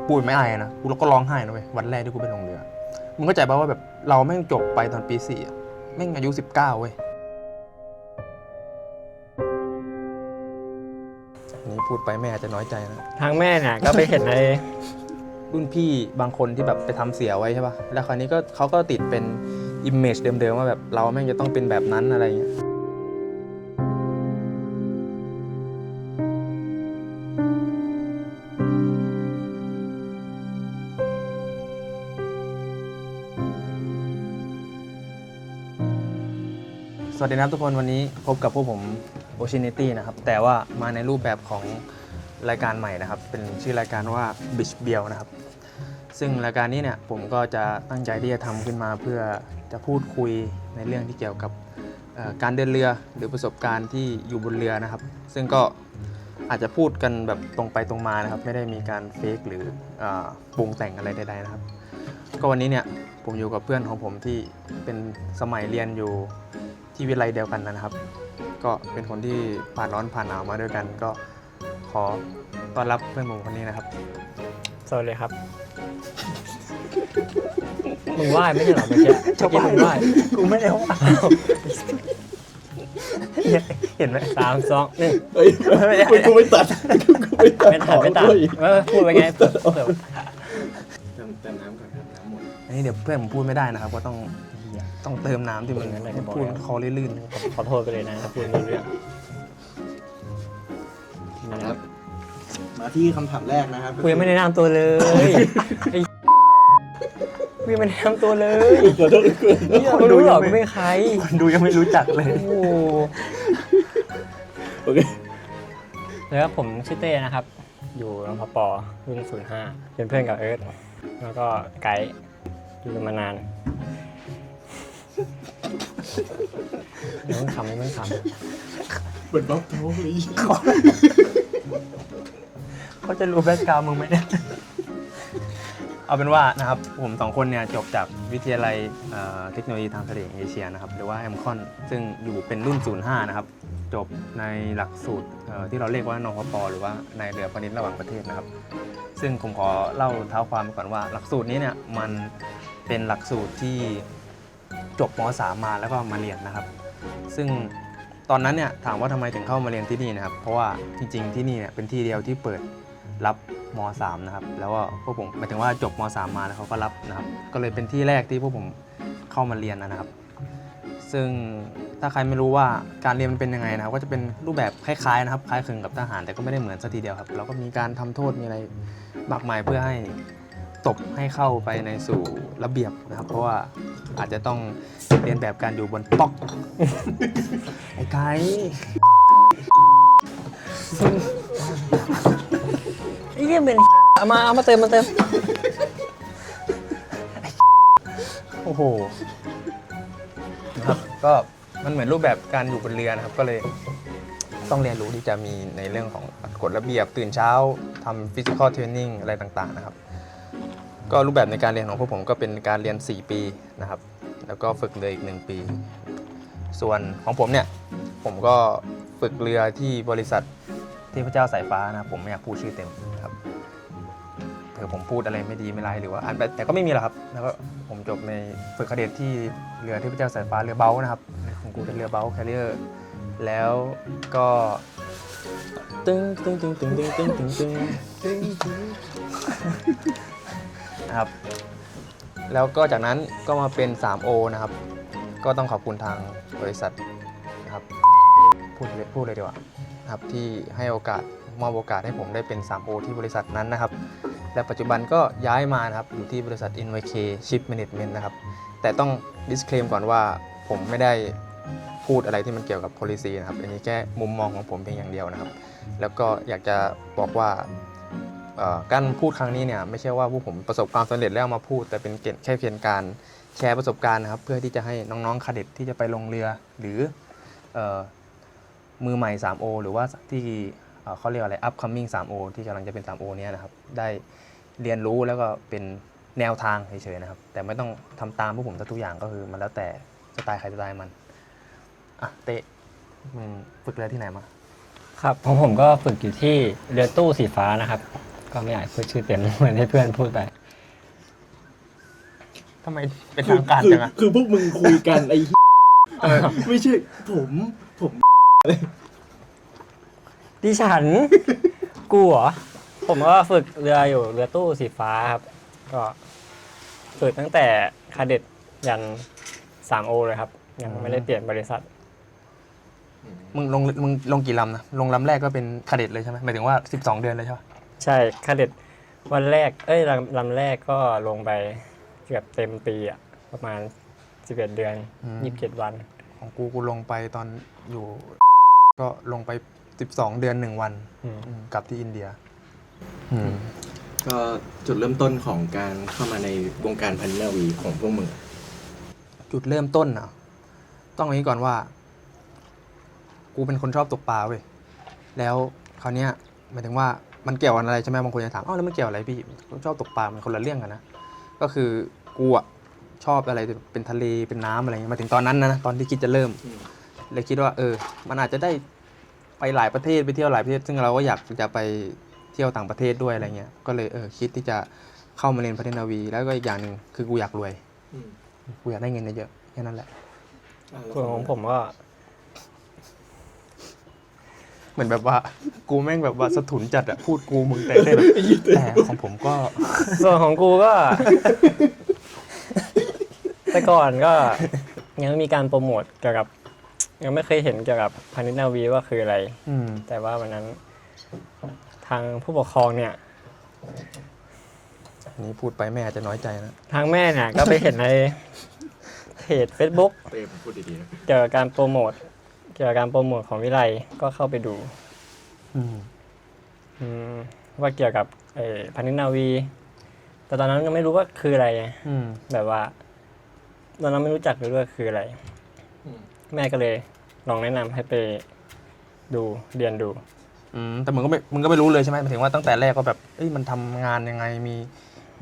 พูดไม่อายนะกูแล้วก็ร้องไห้นะเว้ยวันแรกที่กูไปลงเรือมึงเข้าใจป่ะว่าแบบเราแม่งจบไปตอนปี4อะแม่งอายุ19เว้ยนี่พูดไปแม่อาจจะน้อยใจนะ ทางแม่เนี่ยก็ไปเห็นใน รุ่นพี่บางคนที่แบบไปทำเสียไว้ใช่ป่ะแล้วคราวนี้ก็เขาก็ติดเป็นอิมเมจเดิมๆว่าแบบเราแม่งจะต้องเป็นแบบนั้นอะไรเงี้ยสวัสดีนะครับทุกคนวันนี้พบกับพวกผม Oceanity นะครับแต่ว่ามาในรูปแบบของรายการใหม่นะครับเป็นชื่อรายการว่า Beach Bell นะครับซึ่งรายการนี้เนี่ยผมก็จะตั้งใจที่จะทำขึ้นมาเพื่อจะพูดคุยในเรื่องที่เกี่ยวกับการเดินเรือหรือประสบการณ์ที่อยู่บนเรือนะครับซึ่งก็อาจจะพูดกันแบบตรงไปตรงมานะครับไม่ได้มีการเฟกหรือปรุงแต่งอะไรใดๆนะครับก็วันนี้เนี่ยผมอยู่กับเพื่อนของผมที่เป็นสมัยเรียนอยู่ที่วิทยาลัยเดียวกันนะครับก็เป็นคนที่ผ่านร้อนผ่านหนาวมาด้วยกันก็ขอต้อนรับเพื่อนผมคนนี้นะครับ สวัสดีครับมึงไหว้ไม่ใช่เหรอเมื่อกี้มึงไหว้ กูไม่ได้ว่าเห็นไหม 3 2 1 เฮ้ยกูไม่ตัดกูไม่ตัด ไม่ทันพูดไปไงเผื่อ เติมน้ำก่อนครับน้ำหมด อันนี้เดี๋ยวเพื่อนผมพูดไม่ได้นะครับก็ต้องเติมน้ำที่มันพูดคอลื่น ขอโทษไปเลยนะถ้าพูดไม่รู้เรื่อง นะครับ มาที่คำถามแรกนะครับ กูยังไม่แนะนำตัวเลยไอ้กูยังไม่แนะนำตัวเลย ขอโทษกู เนี่ยไม่รู้หรอกกูเป็นใคร ๆคนดูยังไม่รู้จักเลย โอ้ โอเค แล้วผมชื่อเต้นะครับอยู่รพปรุ่น05เป็นเพื่อนกับเอิร์ธแล้วก็ไกด์อยู่กันมานานมึงขำมึงขำ เหมือนบ๊อบโท้เลย เขาจะรู้แบ็คกราวด์มึงไหมเนี่ยเอาเป็นว่านะครับผมสองคนเนี่ยจบจากวิทยาลัยเทคโนโลยีทางทะเลแห่งเอเชียนะครับหรือว่า AMCON ซึ่งอยู่เป็นรุ่น 05 นะครับจบในหลักสูตรที่เราเรียกว่านพป.หรือว่าในเรือพาณิชย์ระหว่างประเทศนะครับซึ่งผมขอเล่าเท้าความก่อนว่าหลักสูตรนี้เนี่ยมันเป็นหลักสูตรที่จบม.3 มาแล้วก็มาเรียนนะครับซึ่งตอนนั้นเนี่ยถามว่าทำไมถึงเข้ามาเรียนที่นี่นะครับเพราะว่าจริงๆที่นี่เนี่ยเป็นที่เดียวที่เปิดรับม.3 นะครับแล้วก็พวกผมหมายถึงว่าจบม.3 มาแล้วเขาก็รับนะครับก็เลยเป็นที่แรกที่พวกผมเข้ามาเรียนนะครับซึ่งถ้าใครไม่รู้ว่าการเรียนมันเป็นยังไงนะครับก็จะเป็นรูปแบบคล้ายๆนะครับคล้ายคลึงกับทหารแต่ก็ไม่ได้เหมือนซะทีเดียวครับเราก็มีการทำโทษมีอะไรมากมายเพื่อให้ตบให้เข้าไปในสู่ระเบียบนะครับเพราะว่าอาจจะต้องเรียนแบบการอยู่บนป๊อก ไอ้ไก่ไอ้เหี้ยเป็นเอามาเติมโอ้โหนะครับก็มันเหมือนรูปแบบการอยู่บนเรือนะครับก็เลยต้องเรียนรู้ที่จะมีในเรื่องของกฎระเบียบตื่นเช้าทำ physical training อะไรต่างๆนะครับก็รูปแบบในการเรียนของพวกผมก็เป็นการเรียน4 ปีนะครับแล้วก็ฝึกเรืออีก1 ปีส่วนของผมเนี่ยผมก็ฝึกเรือที่บริษัทเทพเจ้าสายฟ้านะครับผมไม่อยากพูดชื่อเต็มครับเผื่อผมพูดอะไรไม่ดีไม่ร้ายหรือว่าแต่ก็ไม่มีหรอกครับแล้วก็ผมจบในฝึกคาเดทที่เรือเทพเจ้าสายฟ้าเรือเบลนะครับของกูเป็นเรือเบลแคริเออร์แล้วก็ตึ้งนะครับแล้วก็จากนั้นก็มาเป็น 3O นะครับก็ต้องขอบคุณทางบริษัทนะครับพูดเลยดีกว่านะครับที่ให้โอกาสมอบโอกาสให้ผมได้เป็น 3O ที่บริษัทนั้นนะครับและปัจจุบันก็ย้ายมานะครับอยู่ที่บริษัท NYK Ship Management นะครับแต่ต้อง disclaim ก่อนว่าผมไม่ได้พูดอะไรที่มันเกี่ยวกับ policy นะครับอันนี้แค่มุมมองของผมเพียงอย่างเดียวนะครับแล้วก็อยากจะบอกว่าการพูดครั้งนี้เนี่ยไม่ใช่ว่าพวกผมประสบความสำเร็จแล้วมาพูดแต่เป็นแค่เพียงการแชร์ประสบการณ์นะครับเพื่อที่จะให้น้องๆคาเด็ตที่จะไปลงเรือหรือมือใหม่ 3O หรือว่าที่เขาเรียกอะไร upcoming 3O ที่กำลังจะเป็น 3O เนี่ยนะครับได้เรียนรู้แล้วก็เป็นแนวทางเฉยๆนะครับแต่ไม่ต้องทำตามพวกผมทุกอย่างก็คือมันแล้วแต่สไตล์ใครสไตล์มันอ่ะเตะมึงฝึกเรือที่ไหนมา ครับผมก็ฝึกอยู่ที่เรือตู้สีฟ้านะครับ ก็ไม่อยากพูดชื่อเต็ม เหมือนให้เพื่อนพูดไป ทำไมเป็นทางการจังอะ คือพวกมึงคุยกันไอ้ ไม่ใช่ผม ดิฉัน กูเหรอ ผมก็ฝึกเรืออยู่เรือตู้สีฟ้าครับ ก็ฝึกตั้งแต่คาเด็ดยัน 3O เลยครับ ยังไม่ได้เปลี่ยนบริษัท มึงลงกี่ลำนะลงลำแรกก็เป็นคาเด็ดเลยใช่ไหมหมายถึงว่า 12 เดือนเลยใช่ปะ ใช่คาเด็ดวันแรก ลำแรกก็ลงไปเกือบเต็มปีอะประมาณ 11 เดือน 27 วัน ของกูลงไปตอนอยู่ ก็ลงไป 12 เดือน 1 วัน อืม กลับที่อินเดีย ก็จุดเริ่มต้นของการเข้ามาในวงการพันนาวีของพวกมึง จุดเริ่มต้นอะต้องอย่างนี้ก่อนว่า กูเป็นคนชอบตกปลาเว้ยแล้วคราวเนี้ยหมายถึงว่ามันเกี่ยวกันอะไรใช่ไหมบางคนจะถามอ้าวแล้วมันเกี่ยวอะไรพี่ผมชอบตกปลามันคนละเรื่องกันนะก็คือกูอะชอบอะไรเป็นทะเลเป็นน้ำอะไรเงี้ยมาถึงตอนนั้นนะตอนที่คิดจะเริ่ม เลยคิดว่ามันอาจจะได้ไปหลายประเทศไปเที่ยวหลายประเทศ ซึ่งเราก็อยากจะไปเที่ยวต่างประเทศด้วยอะไรเงี้ยก็เลยคิดที่จะเข้ามาเรียนพัฒนาวี แล้วก็อีกอย่างหนึ่งคือกูอยากรวยกูอยากได้เงินเยอะๆแค่นั้นแหละ ส่วนของผมก็ เหมือนแบบว่ากูแม่งแบบว่าสะทุนจัดอะพูดกูมึงแต่ได้แบบแต่ของผมก็ ส่วนของกูก็ แต่ก่อนก็ยังไม่มีการโปรโมทเกี่ยวกับ ยังไม่เคยเห็นเกี่ยวกับพาณิชย์นาวีว่าคืออะไร แต่ว่าวันนั้นทางผู้ปกครองเนี่ย นี่พูดไปแม่อาจจะน้อยใจนะ ทางแม่เนี่ยก็ไปเห็นในเพจ Facebook เต้พูดดีๆนะ เกี่ยวกับการโปรโมทของวิไลก็เข้าไปดูว่าเกี่ยวกับพาณิชย์นาวี แต่ตอนนั้นยังไม่รู้ว่าคืออะไรไงแบบว่าตอนนั้นไม่รู้จักเลยว่าคืออะไร แม่ก็เลยลองแนะนำให้ไปดูเรียนดู แต่มึงก็ไม่รู้เลยใช่ไหมหมายถึงว่าตั้งแต่แรกก็แบบมันทำงานยังไง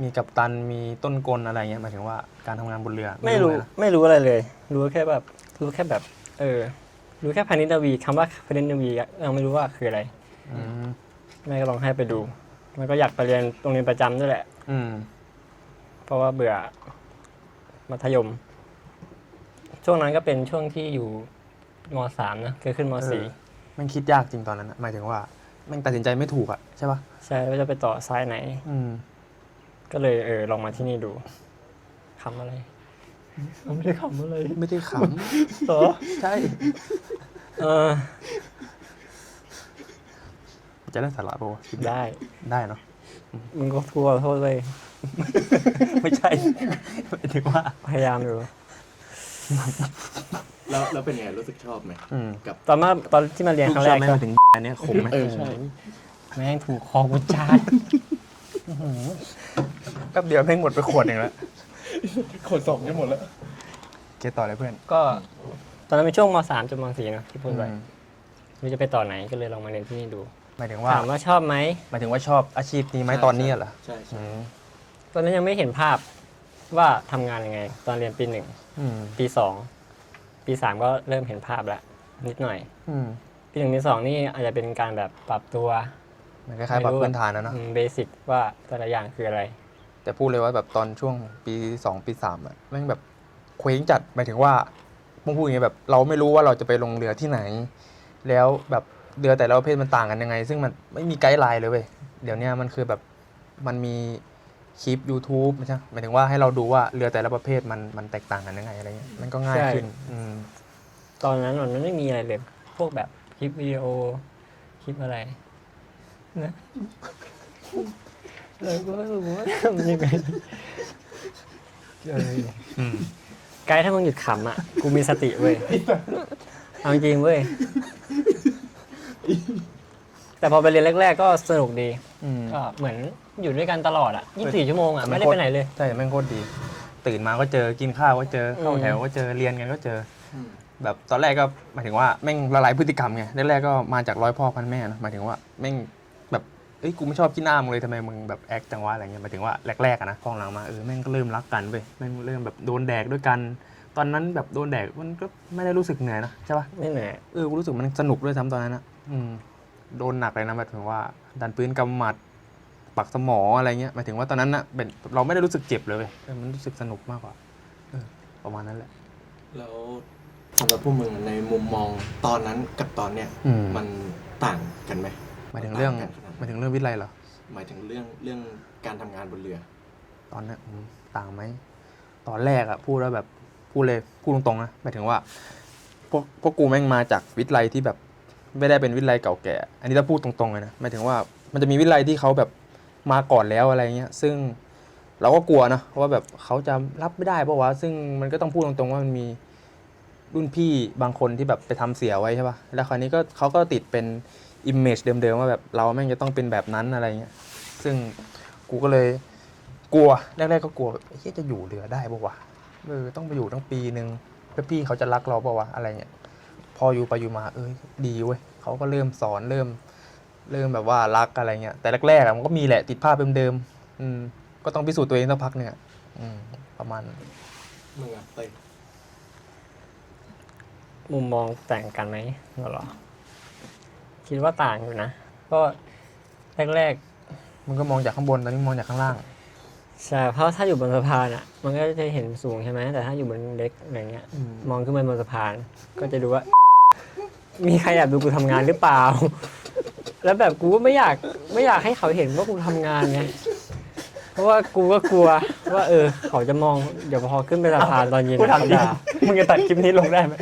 มีกัปตันมีต้นกลอะไรเงี้ยหมายถึงว่าการทำงานบนเรือ ไม่รู้อะไรเลย รู้แค่แบบรู้แค่พาณิชย์นาวีคำว่าพาณิชย์นาวียังไม่รู้ว่าคืออะไรแม่ก็ลองให้ไปดูมันก็อยากไปเรียนโรงเรียนประจำด้วยแหละเพราะว่าเบื่อมัธยม ช่วงนั้นก็เป็นช่วงที่อยู่ม.3 นะเคยขึ้นม.4 มันคิดยากจริงตอนนั้นหมายถึงว่ามันตัดสินใจไม่ถูกอะใช่ปะ ใช่ว่าจะไปต่อสายไหนก็เลยลองมาที่นี่ดูคำอะไรไม่ได้คำอะไร ไม่ได้ข เหรอ ำใช่จะได้สาระป่ะวะคิด ได้เนาะ มึงก็ทัวโทษเลย ไม่ใช่หมายถึงว่า พยายามอยู่ แล้วเป็นไงรู้สึกชอบไหมกับ ตอนที่มาเรียนครั้งแรก ไม่ ก็ มาถึงอันเนี้ยขมไหม ใช่ แม่งถูกคอกูจาด แป๊บเดียวแม่งหมดไปขวดหนึ่งแล้ว ขนส่งจะหมดแล้ว เกต่อเลยเพื่อน ก็ตอนนั้นเป็นช่วงม.3 จนม.4 นะที่พูดไปไม่รู้จะไปต่อไหนก็เลยลองมาเรียนที่นี่ดู หมายถึงว่า ถามว่าชอบไหม หมายถึงว่าชอบอาชีพนี้ไหมตอนนี้เหรอ ใช่ ตอนนั้นยังไม่เห็นภาพว่าทำงานยังไง ตอนเรียนปี 1 ปี 2 ปี 3 ก็เริ่มเห็นภาพแล้วนิดหน่อยปี 1 ปี 2 นี่อาจจะเป็นการแบบปรับตัว มันคล้ายๆปรับพื้นฐานนะเนาะ เบสิกว่าแต่ละอย่างคืออะไร แต่พูดเลยว่าแบบตอนช่วงปี 2 ปี 3อะแม่งแบบเคว้งจัดหมายถึงว่ามึงพูดอย่างเงี้ยแบบเราไม่รู้ว่าเราจะไปลงเรือที่ไหน แล้วแบบเรือแต่ละประเภทมันต่างกันยังไง ซึ่งมันไม่มีไกด์ไลน์เลยเว้ยเดี๋ยวนี้มันคือแบบมันมีคลิป YouTube ใช่ไหมหมายถึงว่าให้เราดูว่าเรือแต่ละประเภทมันแตกต่างกันยังไงอะไรเงี้ยมันก็ง่ายขึ้น ตอนนั้นมันไม่มีอะไรเลยพวกแบบคลิปวิดีโอคลิปอะไรนะก็ไม่รู้ว่าทำยังไงไกด์ถ้ามึงหยุดขำอ่ะกูมีสติเว้ยเอาจริงเว้ยแต่พอไปเรียนแรกๆก็สนุกดีก็เหมือนอยู่ด้วยกันตลอดอ่ะ24 ชั่วโมงอ่ะไม่ได้ไปไหนเลยใช่แม่งโคตรดีตื่นมาก็เจอกินข้าวก็เจอเข้าแถวก็เจอเรียนกันก็เจอแบบตอนแรกก็หมายถึงว่าแม่งละลายพฤติกรรมไงแรกๆก็มาจากร้อยพ่อพันแม่นะหมายถึงว่าแม่งแบบกูไม่ชอบขี้หน้ามึงเลยทำไมมึงแบบแอคจังวะอะไรเงี้ยหมายถึงว่าแรกๆอะนะพอหลังมาแม่งก็เริ่มรักกันเว้ยแม่งเริ่มแบบโดนแดกด้วยกันตอนนั้นแบบโดนแดกมันก็ไม่ได้รู้สึกเหนื่อยนะใช่ปะ ไม่เหนื่อย กูรู้สึกมันสนุกด้วยซ้ำตอนนั้นนะโดนหนักเลยนะหมายถึงว่าดันปืนกำหมัด ปักสมออะไรเงี้ยหมายถึงว่าตอนนั้นนะเป็นเราไม่ได้รู้สึกเจ็บเลยเว้ยมันรู้สึกสนุกมากกว่าประมาณนั้นแหละ แล้วสำหรับพวกมึงในมุมมองตอนนั้นกับตอนเนี้ย มันต่างกันไหม หมายถึงเรื่อง ต่ากันขนาดไหน หมายถึงเรื่องวิทย์ไรเหรอ หมายถึงเรื่องการทำงานบนเรือ ตอนนั้นต่างไหมตอนแรกอะพูดแล้วแบบพูดเลยพูดตรงๆนะหมายถึงว่าพวกกูแม่งมาจากวิทย์ไรที่แบบไม่ได้เป็นวิทย์ไรเก่าแก่อันนี้ถ้าพูดตรงๆเลยนะหมายถึงว่ามันจะมีวิทย์ไรที่เขาแบบมาก่อนแล้วอะไรเงี้ยซึ่งเราก็กลัวนะว่าแบบเขาจะรับไม่ได้เพราะว่าซึ่งมันก็ต้องพูดตรงๆว่ามันมีรุ่นพี่บางคนที่แบบไปทำเสียไว้ใช่ป่ะแล้วคราวนี้ก็เขาก็ติดเป็นอิมเมจเดิมๆว่าแบบเราแม่งจะต้องเป็นแบบนั้นอะไรเงี้ยซึ่งกูก็เลยกลัวแรกๆก็กลัวแบบเฮ้ยจะอยู่เรือได้ป่ะวะต้องไปอยู่ตั้งปีนึงแล้วพี่เขาจะรักเราป่ะวะอะไรเงี้ยพออยู่ไปอยู่มาดีเว้ยเขาก็เริ่มสอนเริ่มแบบว่ารักอะไรเงี้ยแต่แรกๆมันก็มีแหละติดภาพเดิมๆก็ต้องพิสูจน์ตัวเองสักพักนึงประมาณนั้น มึงอะเต้ย มุมมองแต่างกันไหมเหรอคิดว่าต่างอยู่นะก็แรก มันก็มองจากข้างบนตอนนี้มองจากข้างล่าง ๆใช่เพราะถ้าอยู่บนสะพานอ่ะมันก็จะเห็นสูงใช่ไหมแต่ถ้าอยู่บนเด็กอะไรเงี้ยมองขึ้นไปบนสะพานก็จะดูว่า มีใครแอบดูกูทำงานหรือเปล่า แล้วแบบกูก็ไม่อยากให้เขาเห็นว่ากูทำงานไงเพราะว่ากูก็กลัวว่าเขาจะมองเดี๋ยวพอขึ้นไปสะพานตอนเย็น กูถามจริง ด่า มึงจะตัดคลิปนี้ลงได้ไหม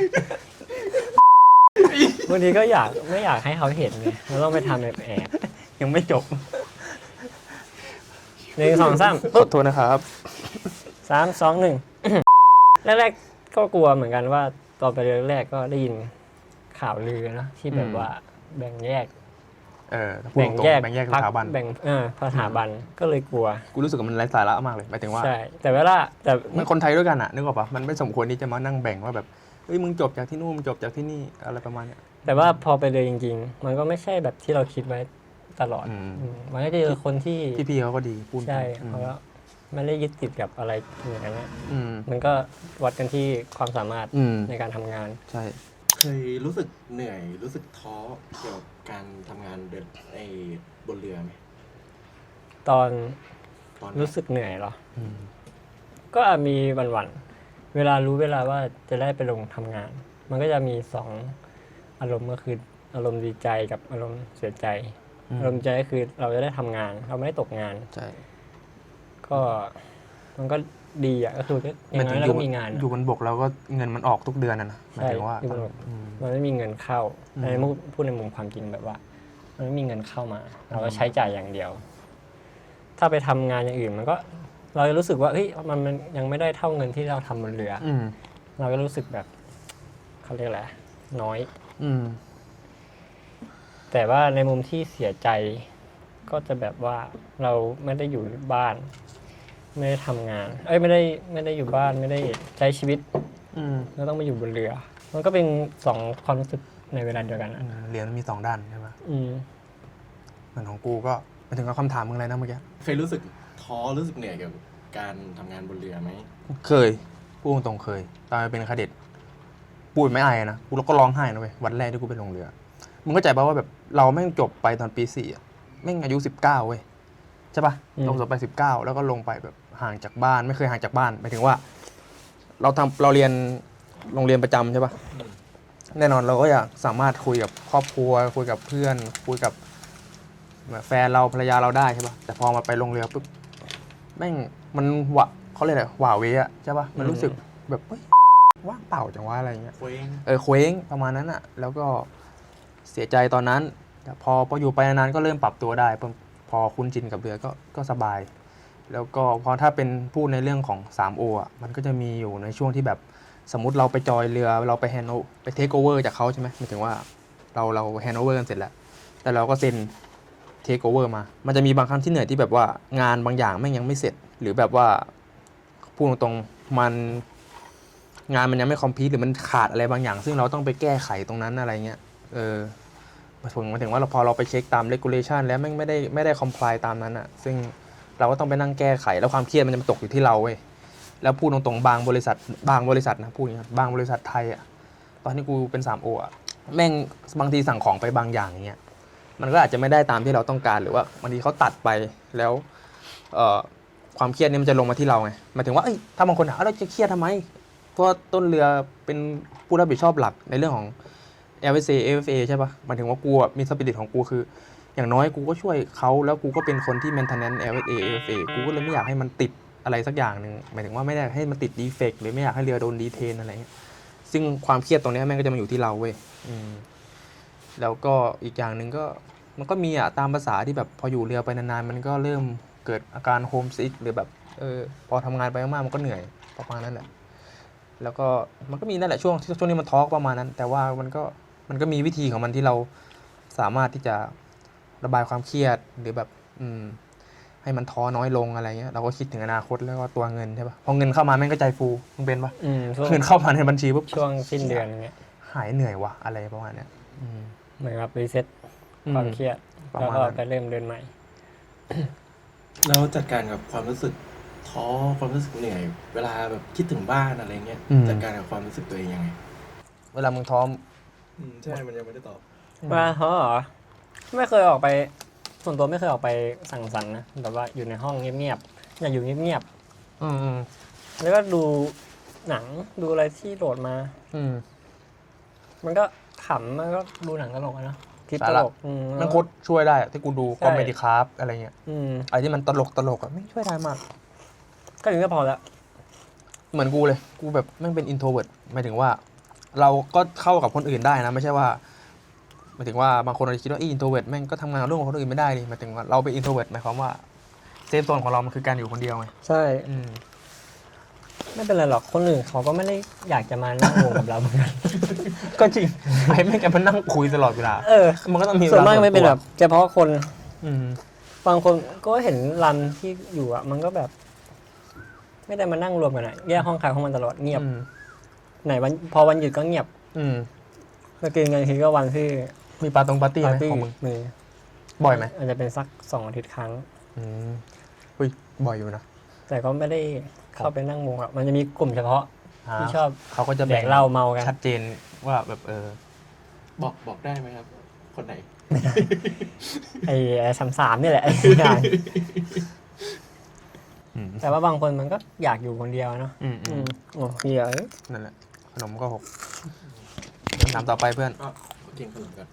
บางทีก็ไม่อยากให้เขาเห็นไงเราต้องไปทำแอบ ยังไม่จบ 1 2 3 ขอโทษนะครับ 3 2 1 แรกๆก็กลัวเหมือนกันว่าตอนไปแรกๆก็ได้ยินข่าวลือนะที่แบบว่าแบ่งแยก ถ้าพูดตรงๆแบ่งแยกสถาบัน แบ่งสถาบันก็เลยกลัว กูรู้สึกว่ามันไร้สาระมากเลยหมายถึงว่า ใช่แต่แต่ มันคนไทยด้วยกันอะนึกออกปะมันไม่สมควรที่จะมานั่งแบ่งว่าแบบเฮ้ยมึงจบจากที่นู่นมึงจบจากที่นี่อะไรประมาณเนี้ย แต่ว่าพอไปเลยจริงๆ มันก็ไม่ใช่แบบที่เราคิดไว้ตลอดมันก็จะเจอคนที่ พี่ๆเขาก็ดีพูด ใช่เขาก็ไม่ได้ยึดติดกับอะไรอย่างนั้นนะ อืม มันก็วัดกันที่ความสามารถ อืม ในการทำงาน ใช่ เคยรู้สึกเหนื่อยรู้สึกท้อเกี่ยวกับการทำงานบนเรือไหม ตอน ตอน รู้สึกเหนื่อยเหรอ อืม ก็มีวันๆเวลารู้เวลาว่าจะได้ไปลงทำงาน มันก็จะมี2อารมณ์ก็คืออารมณ์ดีใจกับอารมณ์เสียใจ อารมณ์ดีใจก็คือเราจะได้ทำงาน เราไม่ได้ตกงาน ใช่ ก็มันก็ดีอ่ะก็คืออย่างน้อยเราก็มีงาน อยู่บนบกเราก็เงินมันออกทุกเดือนนะหมาย ใช่ ถึงว่า อยู่บนบก อืม มันไม่มีเงินเข้า อืม อันนี้พูดในมุมความจริงแบบว่า มันไม่มีเงินเข้ามา เราก็ใช้จ่ายอย่างเดียว ถ้าไปทำงานอย่างอื่นมันก็เราจะรู้สึกว่าเฮ้ยมันยังไม่ได้เท่าเงินที่เราทำบนเรือ อืม เราก็รู้สึกแบบเขาเรียกอะไรน้อย อืม แต่ว่าในมุมที่เสียใจก็จะแบบว่าเราไม่ได้อยู่บ้าน ไม่ได้ทำงานไม่ได้อยู่บ้านไม่ได้ใช้ชีวิต อืม เราต้องมาอยู่บนเรือ มันก็เป็น2ความรู้สึกในเวลาเดียวกันอะ เรียนมันมี2 ด้านใช่ไหม อืม เหมือนของกูก็หมายถึงกับคำถามมึงอะไรนะเมื่อกี้ เคยรู้สึกท้อรู้สึกเหนื่อยเกี่ยวกับการทำงานบนเรือไหม เคยพูดตรงๆเคยตอนเป็นคาเด็ดพูดไม่อายนะกูแล้วก็ร้องไห้นะเว้ยวันแรกที่กูไปลงเรือมึงเข้าใจป่ะว่าแบบเราแม่งจบไปตอนปี4อะแม่งอายุ19เว้ยใช่ป่ะเราจบไป19แล้วก็ลงไปแบบห่างจากบ้านไม่เคยห่างจากบ้านหมายถึงว่า เราเรียนโรงเรียนประจำใช่ป่ะแน่นอนเราก็อยากสามารถคุยกับครอบครัวคุยกับเพื่อนคุยกับแฟนเราภรรยาเราได้ใช่ป่ะแต่พอมาไปลงเรือปุ๊บแม่งมันเขาเรียกอะไรหว่าเวอะใช่ป่ะมันรู้สึกแบบเฮ้ยว่างเปล่าจังวะอะไรเงี้ย เคว้ง เคว้งประมาณนั้นอะแล้วก็เสียใจตอนนั้นแต่พออยู่ไปนานๆก็เริ่มปรับตัวได้พอคุ้นชินกับเรือก็สบาย แล้วก็พอถ้าเป็นพูดในเรื่องของ 3O อ่ะมันก็จะมีอยู่ในช่วงที่แบบสมมุติเราไปจอยเรือเราไปไปเทคโอเวอร์จากเขาใช่ไหมหมายถึงว่าเราแฮนด์โอเวอร์กันเสร็จแล้วแต่เราก็เซ็นเทคโอเวอร์มามันจะมีบางครั้งที่เหนื่อยที่แบบว่างานบางอย่างแม่งยังไม่เสร็จ หรือแบบว่าพูดตรงๆงานมันยังไม่คอมพลีทหรือมันขาดอะไรบางอย่าง ซึ่งเราต้องไปแก้ไขตรงนั้นอะไรเงี้ยหมายถึงว่าพอเราไปเช็คตาม regulation แล้วแม่งไม่ได้ comply ตามนั้นอ่ะซึ่งเราก็ต้องไปนั่งแก้ไขแล้วความเครียดมันจะมาตกอยู่ที่เราเว้ยแล้วพูดตรงๆบางบริษัทนะพูดอย่างนี้บางบริษัทไทยอ่ะตอนที่กูเป็น 3O อ่ะแม่งบางทีสั่งของไปบางอย่างเงี้ย มันก็อาจจะไม่ได้ตามที่เราต้องการหรือว่าบางทีเขาตัดไปแล้วความเครียดเนี่ยมันจะลงมาที่เราไงหมายถึงว่าถ้าบางคนถามเราจะเครียดทำไมเพราะต้นเรือเป็นผู้รับผิดชอบหลักในเรื่องของ LSA AFA ใช่ปะหมายถึงว่ากูมีสปิริตของกูคืออย่างน้อยกูก็ช่วยเขาแล้วกูก็เป็นคนที่ maintenance LSA AFA กูก็เลยไม่อยากให้มันติดอะไรสักอย่างหนึ่งหมายถึงว่าไม่ได้ให้มันติดดีเฟกต์หรือไม่อยากให้เรือโดนดีเทนอะไรเงี้ยซึ่งความเครียดตรงนี้แม่งก็จะมาอยู่ที่เราเว้ยแล้วก็อีกอย่างหนึ่งก็มันก็มีตามภาษาที่แบบพออยู่เรือไปนานๆมันก็เริ่มเกิดอาการโฮมซิกหรือแบบพอทำงานไปมากๆมันก็เหนื่อยประมาณนั้นแหละแล้วก็มันก็มีนั่นแหละช่วงนี้มันทอล์กประมาณนั้นแต่ว่ามันก็มีวิธีของมันที่เราสามารถที่จะระบายความเครียดหรือแบบให้มันท้อน้อยลงอะไรเงี้ยเราก็คิดถึงอนาคตแล้วก็ตัวเงินใช่ปะพอเงินเข้ามาแม่งก็ใจฟูมึงเป็นปะเงินเข้ามาในบัญชีปุ๊บช่วงสิ้นเดือนเงี้ยหายเหนื่อยวะอะไรประมาณเนี้ยเหมือนกับรีเซ็ตความเครียดแล้วก็ไปเริ่มเดินใหม่แล้วจัดการกับความรู้สึกท้อความรู้สึกเหนื่อยเวลาแบบคิดถึงบ้านอะไรเงี้ยจัดการกับความรู้สึกตัวเองยังไงเวลามึงท้อใช่มันยังไม่ได้ตอบเวลาท้อเหรอไม่เคยออกไปส่วนตัวไม่เคยออกไปสังสรรค์นะแบบว่าอยู่ในห้องเงียบๆอยากอยู่เงียบๆแล้วก็ดูหนังดูอะไรที่โหลดมามันก็ขำมันก็ดูหนังตลกนะคลิปตลกมันโคตรช่วยได้ที่กูดูคอมเมดี้คราฟอะไรเงี้ยอะไรที่มันตลกไม่ช่วยได้มากก็ถึงก็พอแล้วเหมือนกูเลยกูแบบแม่งเป็นอินโทรเวิร์ตหมายถึงว่าเราก็เข้ากับคนอื่นได้นะไม่ใช่ว่าหมายถึงว่าบางคนอาจจะคิดว่าอินโทรเวิร์ตแม่งก็ทำงานร่วมกับคนอื่นไม่ได้เลยหมายถึงว่าเราเป็นอินโทรเวิร์ตหมายความว่าเซฟโซนของเรามันคือการอยู่คนเดียวไงใช่ไม่เป็นไรหรอกคนอื่นเขาก็ไม่ได้อยากจะมานั่งวงกับเราเหมือนกันก็จริงไอ้แม่งแกมันนั่งคุยตลอดเวลามันก็ต้องมีส่วนมากไม่เป็นแบบเฉพาะคนบางคนก็เห็นรันที่อยู่มันก็แบบไม่ได้มานั่งรวมกันแยกห้องใครห้องมันตลอดเงียบไหนวันพอวันหยุดก็เงียบมากินกันทีก็วันที่มีปาร์ตี้ไหมของมึงมีบ่อยไหมอาจจะเป็นสัก2 อาทิตย์ครั้งอุ้ยบ่อยอยู่นะแต่ก็ไม่ได้เข้าไปนั่งวงมันจะมีกลุ่มเฉพาะที่ชอบเขาก็จะแบ่งเหล้าเมากันชัดเจนว่าแบบบอกได้ไหมครับคนไหนไอ้33นี่แหละแต่ว่าบางคนมันก็อยากอยู่คนเดียวเนาะโอ้เหี้ยนั่นแหละขนมก็6ถามต่อไปเพื่อนกินขนมกัน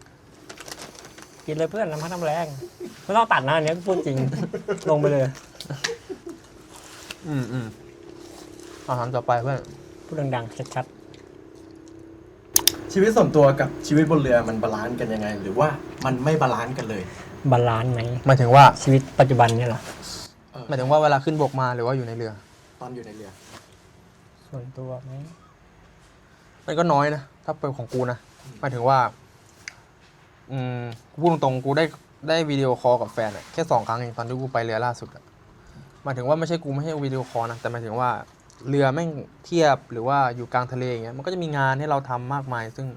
กินเลยเพื่อนน้ำพักน้ำแรงไม่ต้องตัดนะอันนี้พูดจริงลงไปเลยถามต่อไปเพื่อนพูดดังๆชัดๆชีวิตส่วนตัวกับชีวิตบนเรือมันบาลานซ์กันยังไงหรือว่ามันไม่บาลานซ์กันเลยบาลานซ์ไหมหมายถึงว่าชีวิตปัจจุบันเนี่ยเหรอหมายถึงว่าเวลาขึ้นบกมาหรือว่าอยู่ในเรือตอนอยู่ในเรือส่วนตัวไหมมันก็น้อยนะถ้าเป็นของกูนะหมายถึงว่าพูดตรงๆกูได้วิดีโอคอลกับแฟนแค่2 ครั้งเองตอนที่กูไปเรือล่าสุดหมายถึงว่าไม่ใช่กูไม่ให้วิดีโอคอลนะแต่หมายถึงว่าเรือแม่งเทียบหรือว่าอยู่กลางทะเลอย่างเงี้ยมันก็จะมีงานให้เราทำมากมายซึ่ง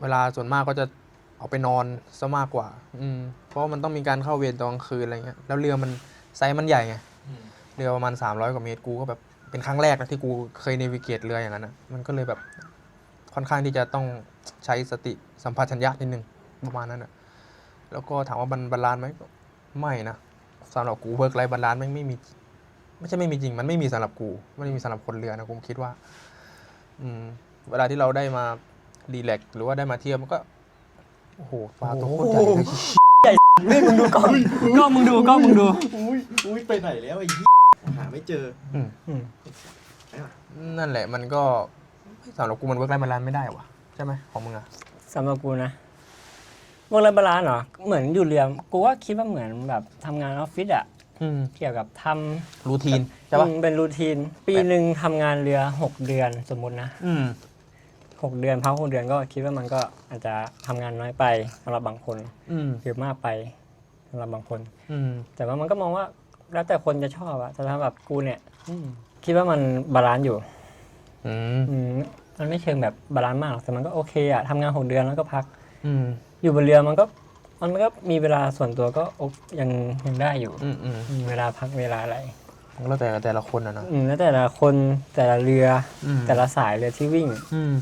เวลาส่วนมากก็จะออกไปนอนซะมากกว่าเพราะมันต้องมีการเข้าเวรตอนกลางคืนอะไรเงี้ยแล้วเรือมันไซส์มันใหญ่ไงเรือประมาณ300 กว่าเมตรกูก็แบบเป็นครั้งแรกนะที่กูเคยเนวิเกตเรืออย่างนั้นนะมันก็เลยแบบค่อนข้างที่จะต้องใช้สติสัมปชัญญะนิดนึงประมาณนั้นนะแล้วก็ถามว่าบาลานซ์ไหมไม่นะสำหรับกูเวิร์กไลฟ์บาลานซ์ไม่ใช่ไม่มีจริงมันไม่มีสำหรับกูไม่ได้มีสำหรับคนเรือนะกูคิดว่าเวลาที่เราได้มารีแลกซ์หรือว่าได้มาเที่ยวมันก็โอ้โหปลาตัวโคตรใหญ่เลยมึงดูก็มึงดูอุ้ยไปไหนแล้วไอ้หาไม่เจอนั่นแหละมันก็สำหรับกูมันเวิร์กไลฟ์บาลานซ์ไม่ได้วะใช่ไหมของมึงอะสำหรับกูนะเวิร์กไลฟ์บาลานซ์เหรอเหมือนอยู่เรือกูว่าคิดว่าเหมือนแบบทำงานออฟฟิศเกี่ยวกับทำรูทีนใช่ปะเป็นรูทีนปีหนึ่งทำงานเรือ6 เดือนสมมุตินะ6 เดือนพัก6 เดือนก็คิดว่ามันก็อาจจะทำงานน้อยไปสำหรับบางคนหรือมากไปสำหรับบางคนแต่ว่ามันก็มองว่าแล้วแต่คนจะชอบแต่สำหรับกูเนี่ยคิดว่ามันบาลานซ์อยู่มันไม่เชิงแบบบาลานซ์มากแต่มันก็โอเคทำงาน6 เดือนแล้วก็พักอยู่บนเรือมันก็มีเวลาส่วนตัวก็ยังได้อยู่เวลาพักเวลาอะไรแล้วแต่ละคนนะแล้วแต่ละคนแต่ละเรือแต่ละสายเรือที่วิ่ง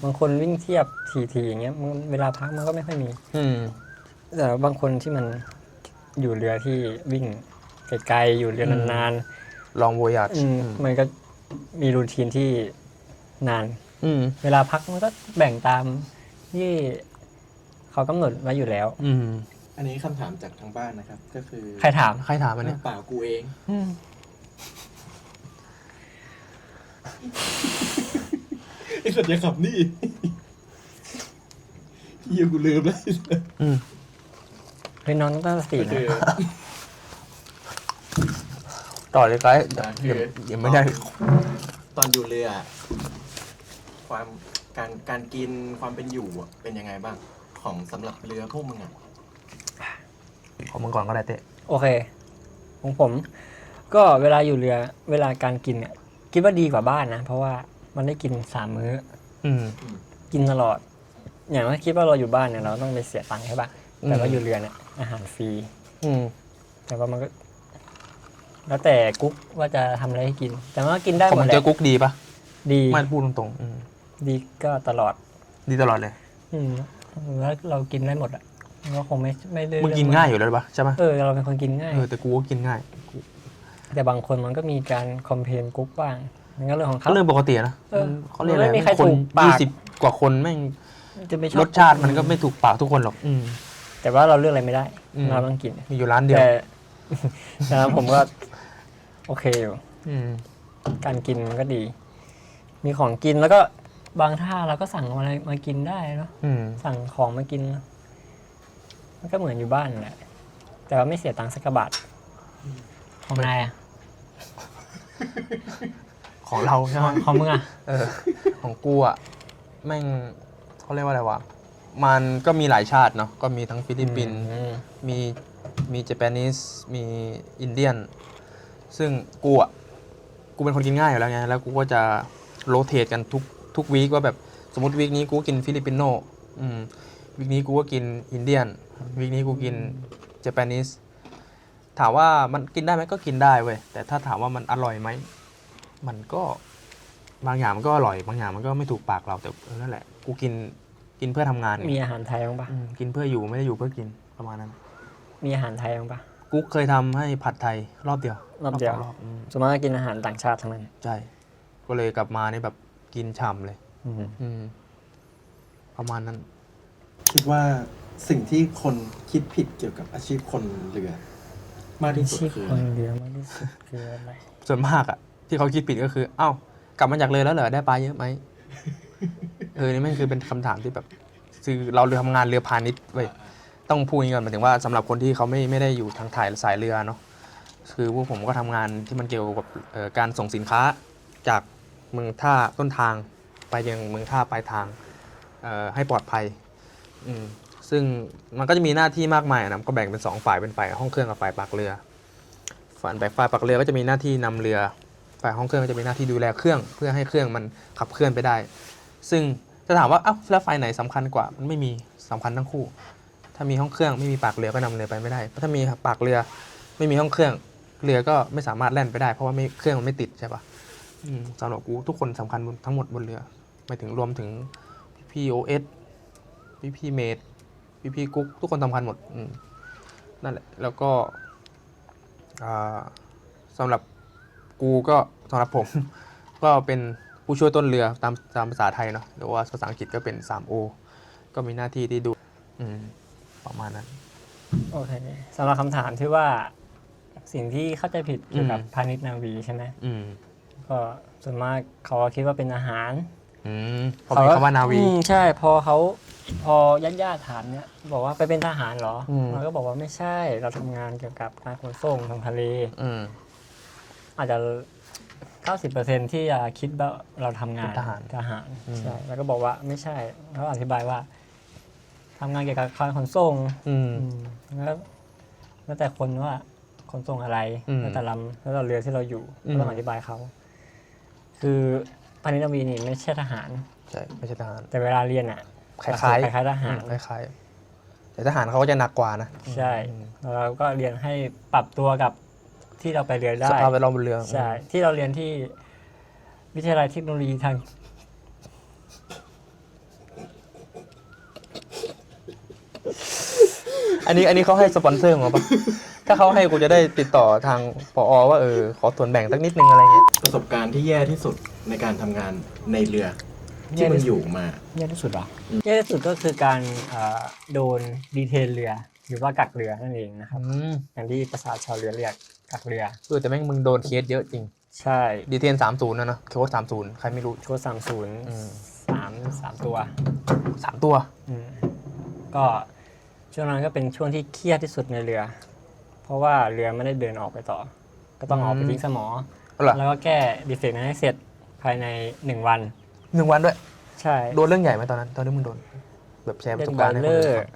บางคนวิ่งเทียบทีอย่างเงี้ยเวลาพักมันก็ไม่ค่อยมี แต่บางคนที่มันอยู่เรือที่วิ่งไกลๆอยู่เรือนาน ลองโวยาด ๆมันก็มีรูทีนที่นาน อืม เวลาพักมันก็แบ่งตามที่เขากำหนดไว้อยู่แล้ว อืม อันนี้คำถามจากทางบ้านนะครับ ก็คือ ใครถาม ใครถามอันเนี้ย เปล่ากูเอง ไอ้สัตว์อย่าขับนี่เฮียกูลืมแล้ว อืม เฮ้ยน้องต้องตั้งสติ ก็ นะ คือ ต่อเลยไกด์ คือ ยังไม่ได้ ตอนอยู่เรือ ความการกินความเป็นอยู่อะเป็นยังไงบ้าง ของสำหรับเรือพวกมึงอ่ะ ของมึงก่อนก็ได้เต้ โอเคของผม ก็เวลาอยู่เรือเวลาการกินเนี่ยคิดว่าดีกว่าบ้านนะ เพราะว่ามันได้กิน3 มื้อ อืม กินตลอด อย่างถ้าคิดว่าเราอยู่บ้านเนี่ยเราต้องไปเสียตังค์ใช่ปะแต่ว่าอยู่เรือเนี่ยอาหารฟรี อืม แต่ว่ามันก็ แล้วแต่กุ๊กว่าจะทำอะไรให้กิน แต่ว่ากินได้ ของ หม มึ ด ง แห เจ ละ อกุ๊กดีปะ ดี ไม่พูดตรงๆอืม ดีก็ตลอด ดีตลอดเลย แล้วเรากินได้หมดอ่ะก็คงไม่ได้ มึงกินง่ายอยู่แล้วปะใช่ปะ เราเป็นคนกินง่าย แต่กูก็กินง่าย แต่บางคนมันก็มีการคอมเพลนกุ๊กบ้างมันก็เรื่องของ ก็ เขา เรื่องปกตินะ เออ เขาเรียกอะไร มันไม่มีใคร คน ถูกปาก 20 กว่าคนแม่ง จะไม่ชอบ รสชาติมันก็ไม่ถูกปากทุกคนหรอก อืม แต่ว่าเราเลือกอะไรไม่ได้ อืม เราต้องกิน มีอยู่ร้านเดียว แต่ แต่ผมก็ โอเคอยู่ อืม การกินมันก็ดี มีของกินแล้วก็บางท่าเราก็สั่งอะไรมากินได้เนาะ อืม สั่งของมากิน มันก็เหมือนอยู่บ้านแหละ แต่ว่าไม่เสียตังค์สักกระบาทของนายอะ ของเราใช่ไหม ของมึงอะ ของกูอ่ะแม่งเขาเรียกว่าอะไรวะมันก็มีหลายชาติเนาะก็มีทั้งฟิลิปปินส์ อืม มีเจแปนิสมีอินเดียน ซึ่งกูเป็นคนกินง่ายอยู่แล้วไงแล้วกูก็จะโรเตทกันทุกวีคว่าแบบสมมติวีคนี้กูกินฟิลิปปิโนวีคนี้กูก็กินอินเดียนวีคนี้กูกินเจแปนิสถามว่ามันกินได้ไหมก็กินได้เว้ยแต่ถ้าถามว่ามันอร่อยไหมมันก็บางอย่างมันก็อร่อยบางอย่างมันก็ไม่ถูกปากเราแต่นั่นแหละกูกินเพื่อทำงานไง มีอาหารไทยบ้างปะ กินเพื่ออยู่ไม่ได้อยู่เพื่อกินประมาณนั้น มีอาหารไทยบ้างปะ กุ๊กเคยทำให้ผัดไทยรอบเดียว รอบเดียว สงรอบ ส่วนมากก็กินอาหารต่างชาติทั้งนั้น ใช่ก็เลยกลับมานี่แบบกินฉ่ำเลย ประมาณนั้น คิดว่าสิ่งที่คนคิดผิดเกี่ยวกับอาชีพคนเรือ มากที่สุด ที่ คือ คนเรือมากที่สุดคืออะไร ส่วนมากอะที่เขาคิดผิดก็คือเอ้ากลับมาจากเลยแล้วเหรอได้ปลาเยอะไหม นี่แม่งคือเป็นคำถามที่แบบคือเราเรือทำงานเรือพาณิชย์เว้ยต้องพูดอย่างนี้ก่อนหมายถึงว่าสำหรับคนที่เขาไม่ได้อยู่ทางถ่ายสายเรือเนาะคือพวกผมก็ทำงานที่มันเกี่ยวกับการส่งสินค้าจากเมืองท่าต้นทางไปยังเมืองท่าปลายทางให้ปลอดภัยซึ่งมันก็จะมีหน้าที่มากมายนะก็แบ่งเป็น2ฝ่ายเป็นฝ่ายห้องเครื่องกับฝ่ายปากเรือฝ่ายปากเรือก็จะมีหน้าที่นำเรือฝ่ายห้องเครื่องก็จะมีหน้าที่ดูแลเครื่องเพื่อให้เครื่องมันขับเคลื่อนไปได้ซึ่งจะถามว่าแล้วฝ่ายไหนสำคัญกว่ามันไม่มีสำคัญทั้งคู่ถ้ามีห้องเครื่องไม่มีปากเรือก็นำเรือไปไม่ได้เพราะถ้ามีปากเรือไม่มีห้องเครื่องเรือก็ไม่สามารถแล่นไปได้เพราะว่าเครื่องมันไม่ติดใช่ปะสำหรับกูทุกคนสำคัญทั้งหมดบนเรือหมายถึงรวมถึงพี่โอเอสพี่เมดพี่กุ๊กทุกคนสำคัญหมดนั่นแหละแล้วก็สำหรับกูก็สำหรับผม ก็เป็นผู้ช่วยต้นเรือตามภาษาไทยเนาะหรือว่าภาษาอังกฤษก็เป็น 3O ก็มีหน้าที่ที่ดูประมาณนั้น โอเคสำหรับคำถามที่ว่าสิ่งที่เข้าใจผิดเกี่ยวกับพาณิชย์นาวีใช่ไหมก็ส่วนมากเขาคิดว่าเป็นอาหารพอมีคำว่านาวี ใช่พอญาติถามเนี่ยบอกว่าไปเป็นทหารเหรอเราก็บอกว่าไม่ใช่เราทำงานเกี่ยวกับการขนส่งทางทะเลอาจจะ 90% ที่จะคิดว่าเราทำงานทหารใช่แล้วก็บอกว่าไม่ใช่เขาอธิบายว่าทำงานเกี่ยวกับการขนส่งแล้วแต่คนว่าขนส่งอะไรแล้วแต่ลำแล้วแต่เรือที่เราอยู่ก็ต้องอธิบายเขาคือพาณิชย์นาวีนี่ไม่ใช่ทหารใช่ไม่ใช่ทหารแต่เวลาเรียนอ่ะคล้ายทหารคล้ายแต่ทหารเขาก็จะหนักกว่านะใช่แล้วเราก็เรียนให้ปรับตัวกับที่เราไปเรียนได้สภาพแวดล้อมบนเรือใช่ที่เราเรียนที่วิทยาลัยเทคโนโลยีทาง อันนี้เขาให้สปอนเซอร์มาปะถ้าเขาให้กูจะได้ติดต่อทางผอว่าขอส่วนแบ่งสักนิดนึงอะไรเงี้ย ประสบการณ์ที่แย่ที่สุดในการทำงานในเรือที่มึงอยู่มา แย่ที่สุดเหรอแย่ที่สุดก็คือการโดนดีเทนเรือหรือว่ากักเรือนั่นเองนะครับอย่างที่ภาษาชาวเรือเรียกกักเรือ แต่แม่งมึงโดนเคสเยอะจริง ใช่ ดีเทน30นะเนาะโค้ด30ใครไม่รู้ โชว์30 3ตัว 3 ตัว ก็ช่วงนั้นก็เป็นช่วงที่เครียดที่สุดในเรือ เพราะว่าเรือไม่ได้เดินออกไปต่อ ก็ต้องออกไปทิ้งสมอ เหรอ แล้วก็แก้ดีเฟกต์นั้นให้เสร็จภายใน1 วัน 1 วันด้วย ใช่ โดนเรื่องใหญ่ไหมตอนนั้นตอนที่มึงโดนแบบแชร์ประ เรื่ ส อง บ บ กา อ รณ์ ย ให้ เล คน อ อื่น ร์ ฟัง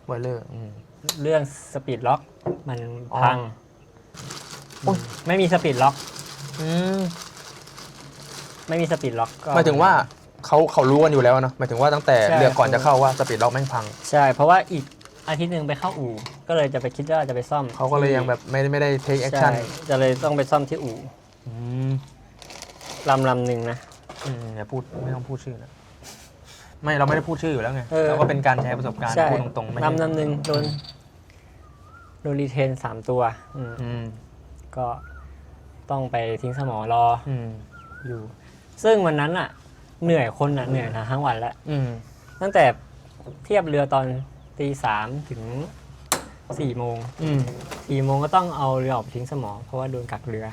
บอยเลอร์ เรื่องสปีดล็อกมันพัง โอ้ย ไม่มีสปีดล็อก อืม ไม่มีสปีดล็อกก็ หมายถึงว่าเขารู้กันอยู่แล้วเนาะหมายถึงว่าตั้งแต่ ใช่ เรือก่อนจะเข้าว่าสปีดล็อกแม่งพัง ใช่เพราะว่าอีกอาทิตย์หนึ่งไปเข้าอู่ก็เลยจะไปคิดว่าจะไปซ่อม เขาก็เลยยังแบบไม่ได้เทคแอค ใช่ ชั่น จะเลยต้องไปซ่อมที่อู่ลำหนึ่งนะ อย่าพูดไม่ต้องพูดชื่อนะไม่เราไม่ได้พูดชื่ออยู่แล้วไง เออ เราก็เป็นการแชร์ประสบการณ์ ใช่ พูดตรงๆไม่ใช่ ลำหนึ่งโดนรีเทน3 ตัวก็ต้องไปทิ้งสมอรออยู่ ซึ่งวันนั้นอ่ะเหนื่อยคนอ่ะเหนื่อยทั้งวันแล้วตั้งแต่เทียบเรือตอน3 ถึง4 โมง4 โมงก็ต้องเอาเรือออกไปทิ้งสมอเพราะว่าโดนกักเรือ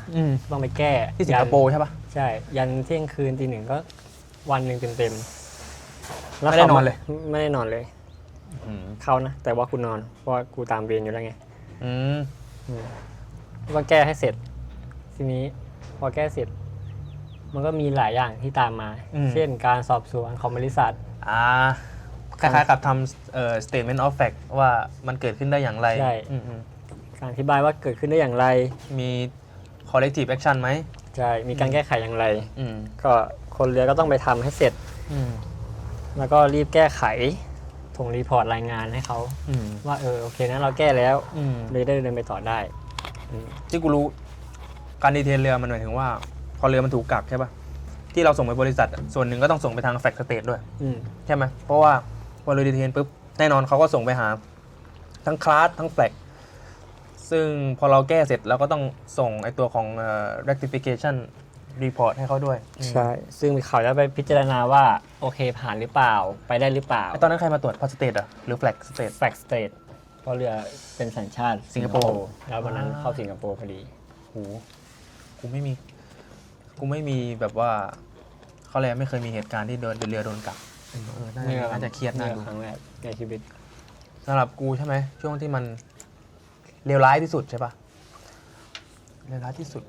ต้องไปแก้ ที่สิงคโปร์ใช่ปะ ใช่ยันเที่ยงคืนตี 1ก็วันหนึ่งเต็มๆ ไม่ได้นอนเลย ไม่ได้นอนเลยเขานะแต่ว่ากูนอนเพราะว่ากูตามเรียนอยู่แล้วไงก็แก้ให้เสร็จ ทีนี้พอแก้เสร็จ มันก็มีหลายอย่างที่ตามมา เช่นการสอบสวนของบริษัท คล้ายๆกับทำstatement of fact ว่ามันเกิดขึ้นได้อย่างไร ใช่การอธิบายว่าเกิดขึ้นได้อย่างไร มี corrective action ไหม ใช่มีการแก้ไขอย่างไรก็คนเรือก็ต้องไปทำให้เสร็จแล้วก็รีบแก้ไขส่งรีพอร์ตรายงานให้เขาว่าโอเคนะเราแก้แล้วเลยได้เดินไปต่อได้ ที่กูรู้การดีเทลเรือมันหมายถึงว่าพอเรือมันถูกกักใช่ปะที่เราส่งไปบริษัทอะส่วนหนึ่งก็ต้องส่งไปทางแฟกซ์สเตทด้วยใช่ไหมเพราะว่าพอเรือดีเทลปุ๊บแน่นอนเขาก็ส่งไปหาทั้งคลาสทั้งแฟกซ์ซึ่งพอเราแก้เสร็จเราก็ต้องส่งไอตัวของrectification report ให้เขาด้วย ใช่ซึ่งเขาจะไปพิจารณาว่าโอเคผ่านหรือเปล่าไปได้หรือเปล่า ตอนนั้นใครมาตรวจพอสเตทอะหรือแฟกซ์สเตท แฟกสเตทเพราะเรือเป็นสัญชาติ สิงคโปร์ แล้ววันนั้นเข้าสิงคโปร์พอดี โหกูไม่มีแบบว่าเขาเลยไม่เคยมีเหตุการณ์ที่เรือโดนกักน่าจะเครียดน่าดู ครั้งแรกในชีวิต สำหรับกูใช่ไหมช่วงที่มันเลวร้ายที่สุดใช่ปะเลวร้ายที่สุด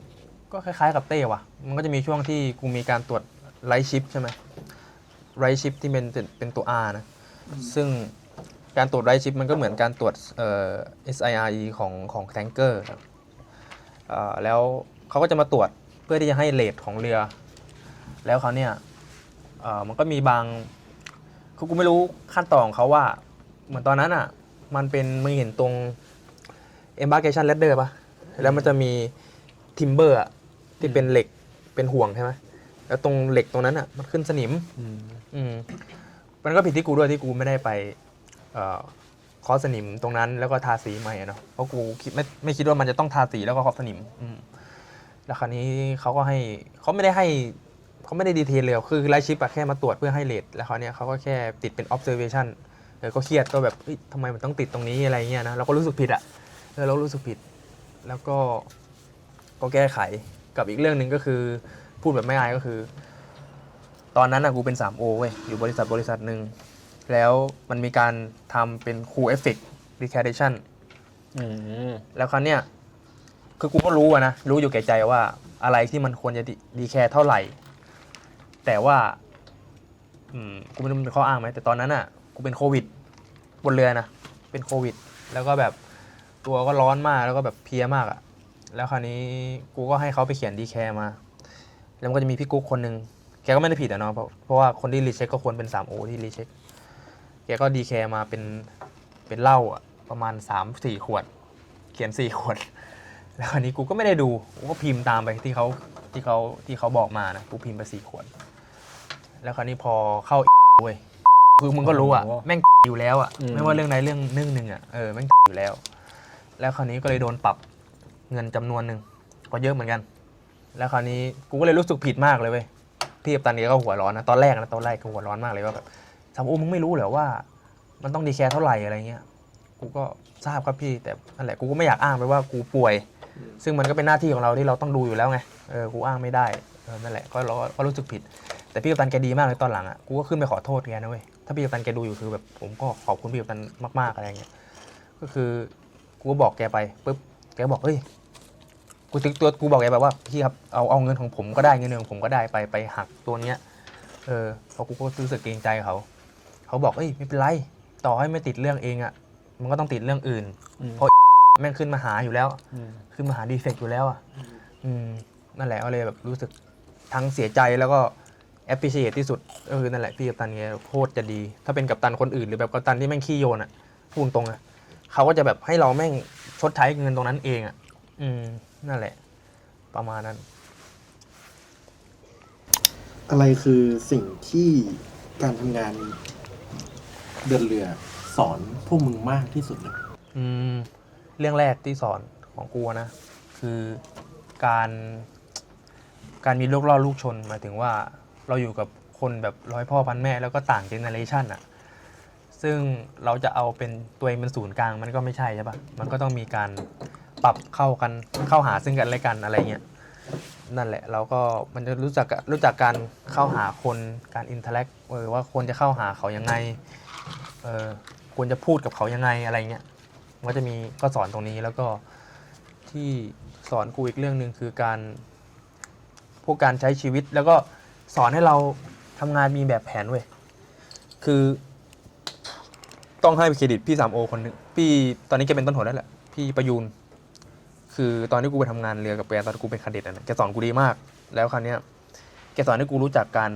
ก็คล้ายๆกับเต้ว่ะมันก็จะมีช่วงที่กูมีการตรวจไลท์ชิปใช่ไหมไรท์ชิปที่เป็นตัว R นะซึ่งการตรวจไรท์ชิปมันก็เหมือนการตรวจSIRE ของแทงเกอร์ครับแล้วเขาก็จะมาตรวจเพื่อที่จะให้เรทของเรือ แล้วเขาเนี่ยมันก็มีบางคือกูไม่รู้ขั้นตอนของเขาว่าเหมือนตอนนั้นอ่ะมันเป็นมึงเห็นตรง embarkation ladder ป่ะแล้วมันจะมี timber อ่ะที่เป็นเหล็กเป็นห่วงใช่ไหมแล้วตรงเหล็กตรงนั้นอ่ะมันขึ้นสนิมมันก็ผิดที่กูด้วยที่กูไม่ได้ไปเคาะสนิมตรงนั้นแล้วก็ทาสีใหม่เนาะเพราะกูไม่คิดว่ามันจะต้องทาสีแล้วก็เคาะสนิมแล้วคราวนี้เขาก็ให้เขาไม่ได้ดีเทลเลยคือไลท์ชิปอะแค่มาตรวจเพื่อให้เรทแล้วเขาเนี่ยเขาก็แค่ติดเป็น observation ก็เครียดก็แบบทำไมมันต้องติดตรงนี้อะไรเงี้ยนะเราก็รู้สึกผิดอะเรารู้สึกผิดแล้วก็แก้ไขกับอีกเรื่องหนึ่งก็คือพูดแบบไม่อายก็คือตอนนั้นอะกูเป็น 3O เว้ยอยู่บริษัทหนึ่งแล้วมันมีการทำเป็น Cool Effect Declaration แล้วคราวเนี้ยคือกูก็รู้อะนะรู้อยู่แก่ใจว่าอะไรที่มันควรจะดีแคร์เท่าไหร่แต่ว่ากูไม่รู้มันเป็นข้ออ้างไหมแต่ตอนนั้นอ่ะกูเป็นโควิดบนเรือนะเป็นโควิดแล้วก็แบบตัวก็ร้อนมากแล้วก็แบบเพลียมากอ่ะแล้วคราวนี้กูก็ให้เขาไปเขียนดีแคร์มาแล้วมันก็จะมีพี่กุ๊กคนนึงแกก็ไม่ได้ผิดอ่ะเนาะเพราะว่าคนที่รีเช็คก็ควรเป็น 3O ที่รีเช็คแกก็ดีแคร์มาเป็นเหล้าอ่ะประมาณ 3-4 ขวดเขียน4 ขวดแล้วคราวนี้กูก็ไม่ได้ดูกูก็พิมพ์ตามไปที่เขาบอกมานะกูพิมพ์ไป4 ขวดแล้วคราวนี้พอเข้าเว้ยคือมึงก็รู้อ่ะแม่งอยู่แล้วอ่ะไม่ว่าเรื่องใดเรื่องหนึ่งอ่ะแม่ง อยู่แล้วคราวนี้ก็เลยโดนปรับเงินจำนวนหนึ่งก็เยอะเหมือนกันแล้วคราวนี้กูก็เลยรู้สึกผิดมากเลยเว้ยพี่กัปตันก็หัวร้อนนะตอนแรกก็หัวร้อนมากเลยว่าแบบสามโอมึงไม่รู้เหรอว่ามันต้องดีแคร์เท่าไหร่อะไรเงี้ยกูก็ทราบครับพี่แต่นั่นแหละกูก็ไม่อยากอ้างไปว่ากูป่วย ซึ่งมันก็เป็นหน้าที่ของเราที่เราต้องดูอยู่แล้วไงกูอ้างไม่ได้นั่นแหละก็รู้สึกผิดแต่พี่กัปตันแกดีมากเลยตอนหลังอ่ะกูก็ขึ้นไปขอโทษแกนะเว้ยถ้าพี่กัปตันแกดูอยู่คือแบบผมก็ขอบคุณพี่กัปตันมากๆอะไรเงี้ยก็คือกูก็บอกแกไปปุ๊บแกบอกเฮ้ยกูบอกแกแบบว่าพี่ครับเอาเงินของผมก็ได้เงินของผมก็ได้ไปหักตัวเนี้ยเพราะกูก็รู้สึกเกรงใจเขาบอกเอ้ยไม่เป็นไรต่อให้ไม่ติดเรื่องเองอ่ะมันก็ต้องติดเรื่องอื่นเพราะแม่งขึ้นมาหาอยู่แล้วขึ้นมาหาดีเฟกต์อยู่แล้วอ่ะนั่นแหละก็เลยแบบรู้สึกทั้งเสียใจแล้วก็แอปพลิเชตที่สุดนั่นแหละพี่กัปตันเนี่ยโคตรจะดีถ้าเป็นกัปตันคนอื่นหรือแบบกัปตันที่แม่งขี้โยนอ่ะพูดตรงอ่ะเขาก็จะแบบให้เราแม่งชดใช้เงินตรงนั้นเองอ่ะนั่นแหละประมาณนั้น อะไรคือสิ่งที่การทำงานเดินเรือสอนพวกมึงมากที่สุดเลย เรื่องแรกที่สอนของกูนะคือการมีลูกล่อลูกชนหมายถึงว่าเราอยู่กับคนแบบร้อยพ่อพันแม่แล้วก็ต่างเจเนอเรชันอ่ะซึ่งเราจะเอาเป็นตัวเองเป็นศูนย์กลางมันก็ไม่ใช่ใช่ปะมันก็ต้องมีการปรับเข้าหาซึ่งกันและกันอะไรเงี้ยนั่นแหละเราก็มันจะรู้จักการเข้าหาคนการอินเทอร์แอคว่าควรจะเข้าหาเขายังไงควรจะพูดกับเขายังไงอะไรเงี้ยก็จะมีก็สอนตรงนี้แล้วก็ที่สอนกูอีกเรื่องหนึ่งคือการใช้ชีวิตแล้วก็สอนให้เราทำงานมีแบบแผนเว้ยคือต้องให้เครดิตพี่3Oคนหนึ่งพี่ตอนนี้แกเป็นต้นหัวแล้วแหละพี่ประยูนคือตอนที่กูไปทำงานเรือกับแกตอนกูเป็นคาเด็ดแกสอนกูดีมากแล้วคราวนี้แกสอนให้กูรู้จักการ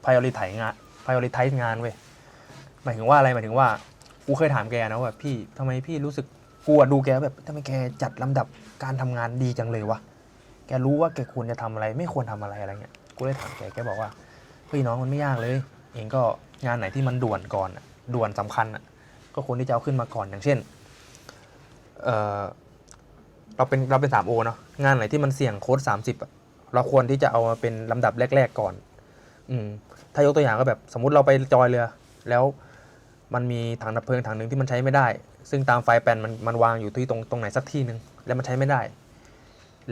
prioritize งานเว้ยหมายถึงว่าอะไรหมายถึงว่ากูเคยถามแกนะว่าพี่ทำไมพี่รู้สึกกูดูแกแบบทำไมแกจัดลำดับการทำงานดีจังเลยวะแกรู้ว่าแกควรจะทำอะไรไม่ควรทำอะไรอะไรเงี้ยกูเลยถามแกบอกว่าเฮ้ยน้องมันไม่ยากเลยเองก็งานไหนที่มันด่วนก่อนด่วนสำคัญก็ควรที่จะเอาขึ้นมาก่อนอย่างเช่นเราเป็น 3O เนาะงานไหนที่มันเสี่ยงโค้ด30เราควรที่จะเอามาเป็นลำดับแรกๆก่อนถ้ายกตัวอย่างก็แบบสมมุติเราไปจอยเรือแล้วมันมีถังดับเพลิงถังหนึ่งที่มันใช้ไม่ได้ซึ่งตามไฟแปลนมันวางอยู่ที่ตรงไหนสักที่หนึ่งแล้วมันใช้ไม่ได้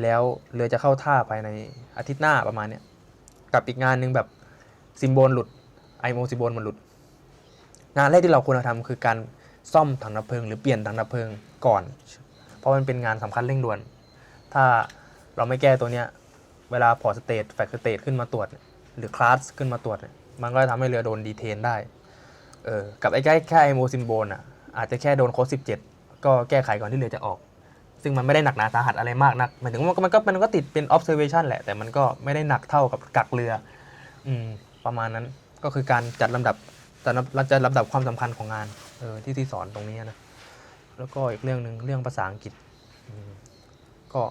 แล้วเรือจะเข้าท่าภายในอาทิตย์หน้าประมาณเนี้ยกับอีกงานหนึ่งแบบซิมโบลหลุด IMO ซิมโบลมันหลุดงานแรกที่เราควรจะทำคือการซ่อมถังดับเพลิงหรือเปลี่ยนถังดับเพลิงก่อนเพราะมันเป็นงานสำคัญเร่งด่วนถ้าเราไม่แก้ตัวเนี้ยเวลาพอร์ตสเตทแฟกสเตทขึ้นมาตรวจหรือคลาสขึ้นมาตรวจมันก็จะทำให้เรือโดนดีเทนได้กับไอ้แค่IMO ซิมโบลอาจจะแค่โดนโค้ด17ก็แก้ไขก่อนที่เรือจะออกซึ่งมันไม่ได้หนักหนาสาหัสอะไรมากนักหมายถึงว่ามันก็ติดเป็น observation แหละแต่มันก็ไม่ได้หนักเท่ากับกักเรือประมาณนั้นก็คือการจัดลำดับความสำคัญของงานที่สอนตรงนี้นะแล้วก็อีกเรื่องนึงเรื่องภาษาอังกฤษก็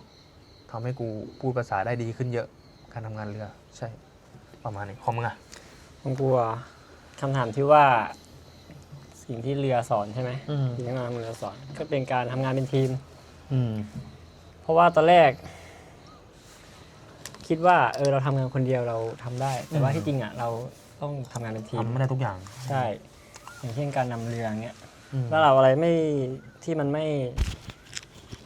ทำให้กูพูดภาษาได้ดีขึ้นเยอะการทำงานเรือใช่ประมาณนี้ของมึงของกูคำถามที่ว่าสิ่งที่เรือสอนใช่ไหมที่ทำงานเรือสอนก็เป็นการทำงานเป็นทีมเพราะว่าตอนแรกคิดว่าเราทำงานคนเดียวเราทำได้แต่ว่าที่จริงเราต้องทำงานเป็นทีมทำไม่ได้ทุกอย่างใช่อย่างเช่นการนำเรือเงี้ยแล้วเราอะไรไม่ที่มันไม่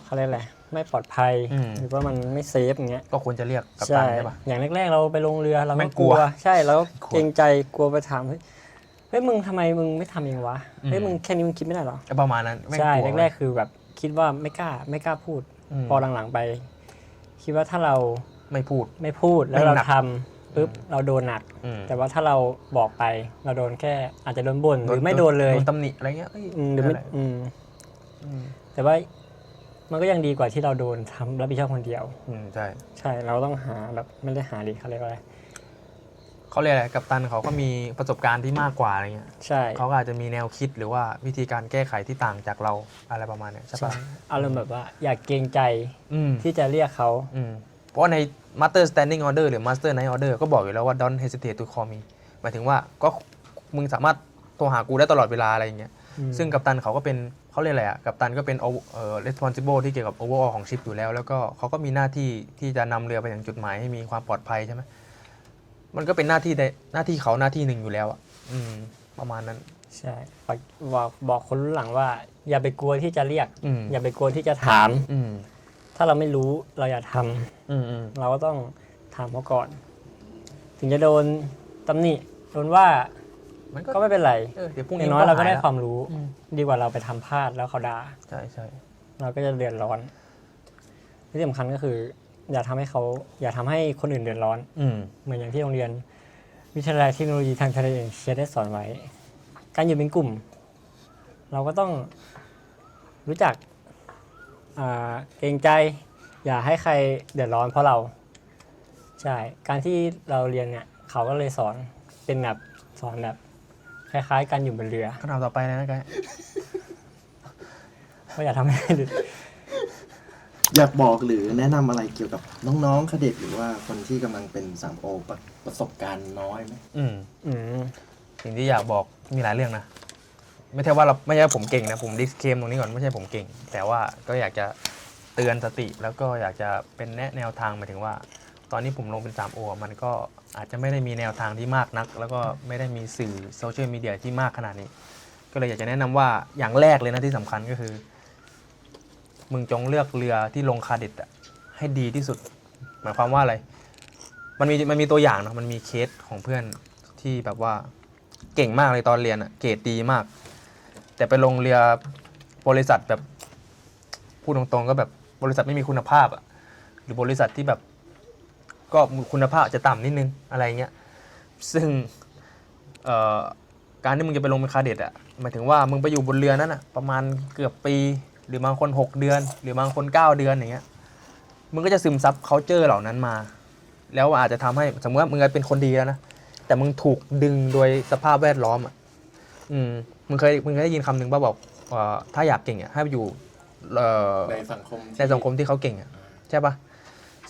เขาเรียกอะไรไม่ปลอดภัยหรือว่ามันไม่เซฟอย่างเงี้ยก็ควรจะเรียกกัปตันใช่ป่ะอย่างแรกๆเราไปลงเรือเราไม่กลัวใช่เราเกรงใจกลัวไปถามเฮ้ยมึงทำไมมึงไม่ทำเองวะเฮ้ยมึงแค่นี้มึงคิดไม่ได้หรอประมาณนั้นใช่แรกๆคือแบบคิดว่าไม่กล้าพูดพอหลังๆไปคิดว่าถ้าเราไม่พูดแล้วเราทำปุ๊บเราโดนหนักแต่ว่าถ้าเราบอกไปเราโดนแค่อาจจะโดนบ่นหรือไม่โดนเลยโดนตำหนิอะไรเงี้ยหรือไม่แต่ว่ามันก็ยังดีกว่าที่เราโดนทำรับผิดชอบคนเดียวใช่เราต้องหาแบบไม่ได้หาดีเขาเรียกว่าอะไรกัปตันเขาก็มีประสบการณ์ที่มากกว่าอะไรเงี้ยใช่เขาก็อาจจะมีแนวคิดหรือว่าวิธีการแก้ไขที่ต่างจากเราอะไรประมาณนี้ใช่ป่ะอารมณ์แบบว่าอยากเกรงใจที่จะเรียกเขาเพราะใน Master Standing Order หรือ Master Night Order ก็บอกอยู่แล้วว่า don't hesitate to call me หมายถึงว่าก็มึงสามารถโทรหากูได้ตลอดเวลาอะไรอย่างเงี้ย ซึ่งกัปตันเขาก็เป็นเขาเรียกอะไรอ่ะกัปตันก็เป็นresponsible ที่เกี่ยวกับ overall ของชิปอยู่แล้วแล้วก็เขาก็มีหน้าที่ที่จะนำเรือไปยังจุดหมายให้มีความปลอดภัยใช่ไหมมันก็เป็นหน้าที่เขาหน้าที่หนึ่งอยู่แล้วอ่ะประมาณนั้นใช่บอกคนรุ่นหลังว่า อย่าไปกลัวที่จะเรียก อย่าไปกลัวที่จะถามถ้าเราไม่รู้เราอย่าทำเราก็ต้องถามเขาก่อน ถึงจะโดนตำหนิโดนว่ามันก็ไม่เป็นไรเดี๋ยวพรุ่ง อ นี้ ย่างน้อยเราก็ได้ความรู้ดีกว่าเราไปทำพลาดแล้วเขาด่า ใช่เราก็จะเดือดร้อนที่สำคัญก็คือ อย่าทำให้คนอื่นเดือดร้อนเหมือนอย่างที่โรงเรียนวิทยาลัยเทคโนโลยีทางทะเลเอเชียได้สอนไว้ การอยู่เป็นกลุ่ม เราก็ต้องรู้จักเกรงใจ อย่าให้ใครเดือดร้อนเพราะเราใช่การที่เราเรียนเนี่ยเขาก็เลยสอนเป็นแบบสอนแบบคล้ายๆการอยู่บนเรือคำถามต่อไปเลยนะไกด์ก็อย่าทำให้อยากบอกหรือแนะนำอะไรเกี่ยวกับน้องๆคเด็กหรือว่าคนที่กำลังเป็น 3O ประสบการณ์น้อยไหมสิ่งที่อยากบอกมีหลายเรื่องนะไม่ใช่ว่าผมเก่งนะผมดิสเคมตรงนี้ก่อนไม่ใช่ผมเก่งแต่ว่าก็อยากจะเตือนสติแล้วก็อยากจะเป็นแนวทางหมายถึงว่าตอนนี้ผมลงเป็น 3O มันก็อาจจะไม่ได้มีแนวทางที่มากนักแล้วก็ไม่ได้มีสื่อโซเชียลมีเดียที่มากขนาดนี้ก็เลยอยากจะแนะนำว่าอย่างแรกเลยนะที่สำคัญก็คือมึงจงเลือกเรือที่ลงคาเด็ดให้ดีที่สุดหมายความว่าอะไรมันมีตัวอย่างนะมันมีเคสของเพื่อนที่แบบว่าเก่งมากเลยตอนเรียนอะเกรดดีมากแต่ไปลงเรือบริษัทแบบพูดตรงๆก็แบบบริษัทไม่มีคุณภาพอะหรือบริษัทที่แบบก็คุณภาพจะต่ำนิดนึงอะไรเงี้ยซึ่งการที่มึงจะไปลงเป็นคาเด็ดอะหมายถึงว่ามึงไปอยู่บนเรือนั้นอะประมาณเกือบปีหรือบางคน6เดือนหรือบางคน9เดือนอย่างเงี้ยมึงก็จะซึมซับcultureเหล่านั้นมาแล้วอาจจะทำให้สมมติว่ามึงเป็นคนดีแล้วนะแต่มึงถูกดึงโดยสภาพแวดล้อมอ่ะมึงเคยได้ยินคำหนึ่งป่ะบอกถ้าอยากเก่งอ่ะให้ไปอยู่ในสังคมที่เขาเก่งอ่ะใช่ป่ะ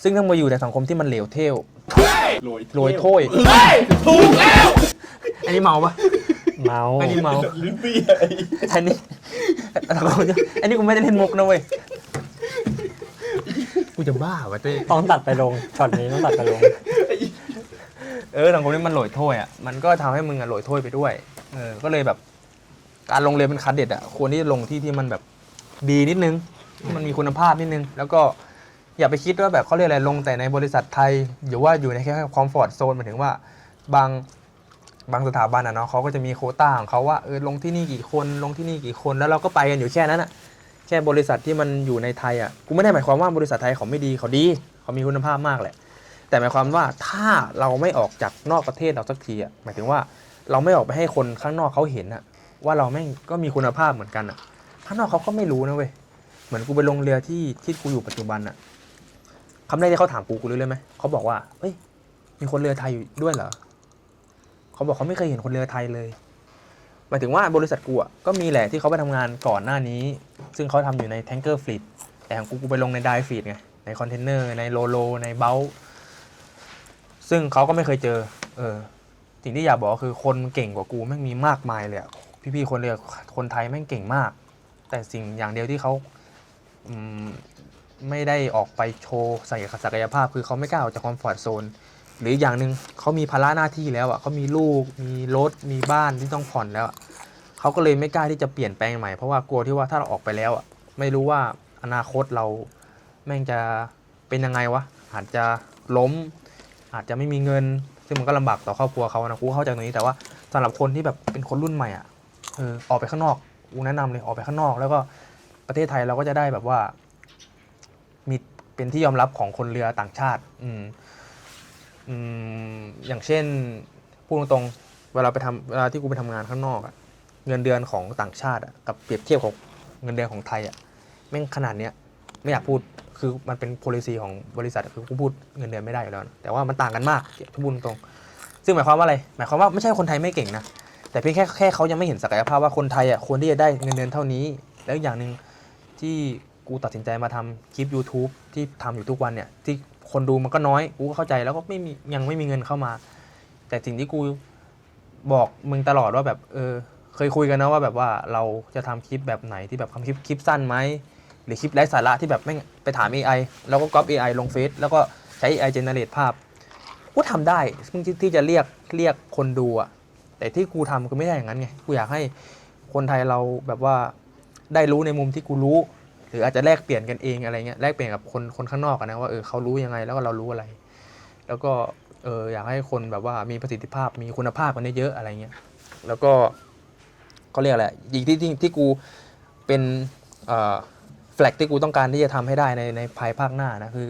ซึ่งถ้ามาอยู่ในสังคมที่มันเหลวเท่วโรยโถ้ยถูกแล้วอันนี้เมาป่ะอันนี้เมาอันนี้กูไม่ได้เล่นมุกนะเว้ยกูจะบ้าวะเต้ต้องตัดไปลงช็อตนี้ต้องตัดไปลงสังคมนี้มันโรยโถ้ยอ่ะมันก็ทำให้มึงอ่ะโรยโถ้ยไปด้วยก็เลยแบบการลงเรียนเป็นคาเด็ดอ่ะควรที่จะลงที่มันแบบดีนิดนึงที่มันมีคุณภาพนิดนึงแล้วก็อย่าไปคิดว่าแบบเขาเรียกอะไรลงแต่ในบริษัทไทยหรือว่าอยู่ในแค่คอมฟอร์ตโซนหมายถึงว่าบางสถาบันอ่ะเนาะเขาก็จะมีโควต้าของเขาว่าลงที่นี่กี่คนลงที่นี่กี่คนแล้วเราก็ไปกันอยู่แค่นั้นอ่ะแค่บริษัทที่มันอยู่ในไทยอ่ะกูไม่ได้หมายความว่าบริษัทไทยเขาไม่ดีเขามีคุณภาพมากแหละแต่หมายความว่าถ้าเราไม่ออกจากนอกประเทศเราสักทีอ่ะหมายถึงว่าเราไม่ออกไปให้คนข้างนอกเขาเห็นอ่ะว่าเราแม่งก็มีคุณภาพเหมือนกันอ่ะข้างนอกเขาก็ไม่รู้นะเว้ยเหมือนกูไปลงเรือที่กูอยู่ปัจจุบันอ่ะคำแรกที่เขาถามกูรู้เลยไหมเขาบอกว่าเอ้ยมีคนเรือไทยอยู่ด้วยเหรอเขาบอกเขาไม่เคยเห็นคนเรือไทยเลยหมายถึงว่าบริษัทกูอ่ะก็มีแหละที่เขาไปทำงานก่อนหน้านี้ซึ่งเขาทำอยู่ในแทงเกอร์ฟลีทแต่ของกูไปลงในไดฟลีทไงในคอนเทนเนอร์ในโลในเบลซึ่งเขาก็ไม่เคยเจอสิ่งที่อยากบอกคือคนเก่งกว่ากูแม่งมีมากมายเลยพี่ๆคนเรือคนไทยแม่งเก่งมากแต่สิ่งอย่างเดียวที่เขาไม่ได้ออกไปโชว์ศักยภาพคือเขาไม่กล้าออกจากคอมฟอร์ตโซนหรืออย่างหนึ่งเขามีภาระหน้าที่แล้วอ่ะเขามีลูกมีรถมีบ้านที่ต้องผ่อนแล้วเขาก็เลยไม่กล้าที่จะเปลี่ยนแปลงใหม่เพราะว่ากลัวที่ว่าถ้าเราออกไปแล้วอ่ะไม่รู้ว่าอนาคตเราแม่งจะเป็นยังไงวะอาจจะล้มอาจจะไม่มีเงินซึ่งมันก็ลำบากต่อครอบครัวเขานะกูเข้าใจตรงนี้แต่ว่าสำหรับคนที่แบบเป็นคนรุ่นใหม่อ่ะออกไปข้างนอกกูแนะนำเลยออกไปข้างนอกแล้วก็ประเทศไทยเราก็จะได้แบบว่ามีเป็นที่ยอมรับของคนเรือต่างชาติอย่างเช่นพูดตรงๆเวลาที่กูไปทำงานข้างนอกอะเงินเดือนของต่างชาติอะกับเปรียบเทียบกับเงินเดือนของไทยอะแม่งขนาดเนี้ยไม่อยากพูดคือมันเป็น policy ของบริษัทคือกูพูดเงินเดือนไม่ได้อยู่แล้วแต่ว่ามันต่างกันมากพูดตรงซึ่งหมายความว่าอะไรหมายความว่าไม่ใช่คนไทยไม่เก่งนะแต่เพียงแค่เขายังไม่เห็นศักยภาพว่าคนไทยอะควรที่จะได้เงินเดือนเท่านี้แล้วอย่างนึงที่กูตัดสินใจมาทำคลิป YouTube ที่ทำอยู่ทุกวันเนี่ยที่คนดูมันก็น้อยกูก็เข้าใจแล้วก็ยังไม่มีเงินเข้ามาแต่สิ่งที่กูบอกมึงตลอดว่าแบบ เคยคุยกันนะว่าแบบว่าเราจะทำคลิปแบบไหนที่แบบทำคลิปสั้นไหมหรือคลิปไร้สาระที่แบบไม่งไปถาม AI แล้วก็ก๊อป AI ลงเฟซแล้วก็ใช้ AI generate ภาพกูทำได้ที่จะเรียกคนดูอะแต่ที่กูทำก็ไม่ได้อย่างนั้นไงกูอยากให้คนไทยเราแบบว่าได้รู้ในมุมที่กูรู้ หรืออาจจะแลกเปลี่ยนกันเองอะไรเงี้ยแลกเปลี่ยนกับคนข้างนอกนะว่าเขารู้ยังไงแล้วก็เรารู้อะไร แล้วก็อยากให้คนแบบว่ามีประสิทธิภาพมีคุณภาพกันเยอะๆอะไรเงี้ยแล้วก็เขาเรียกอะไรอีกที่กูเป็นแฟลกที่กูต้องการที่จะทำให้ได้ในภายภาคหน้านะคือ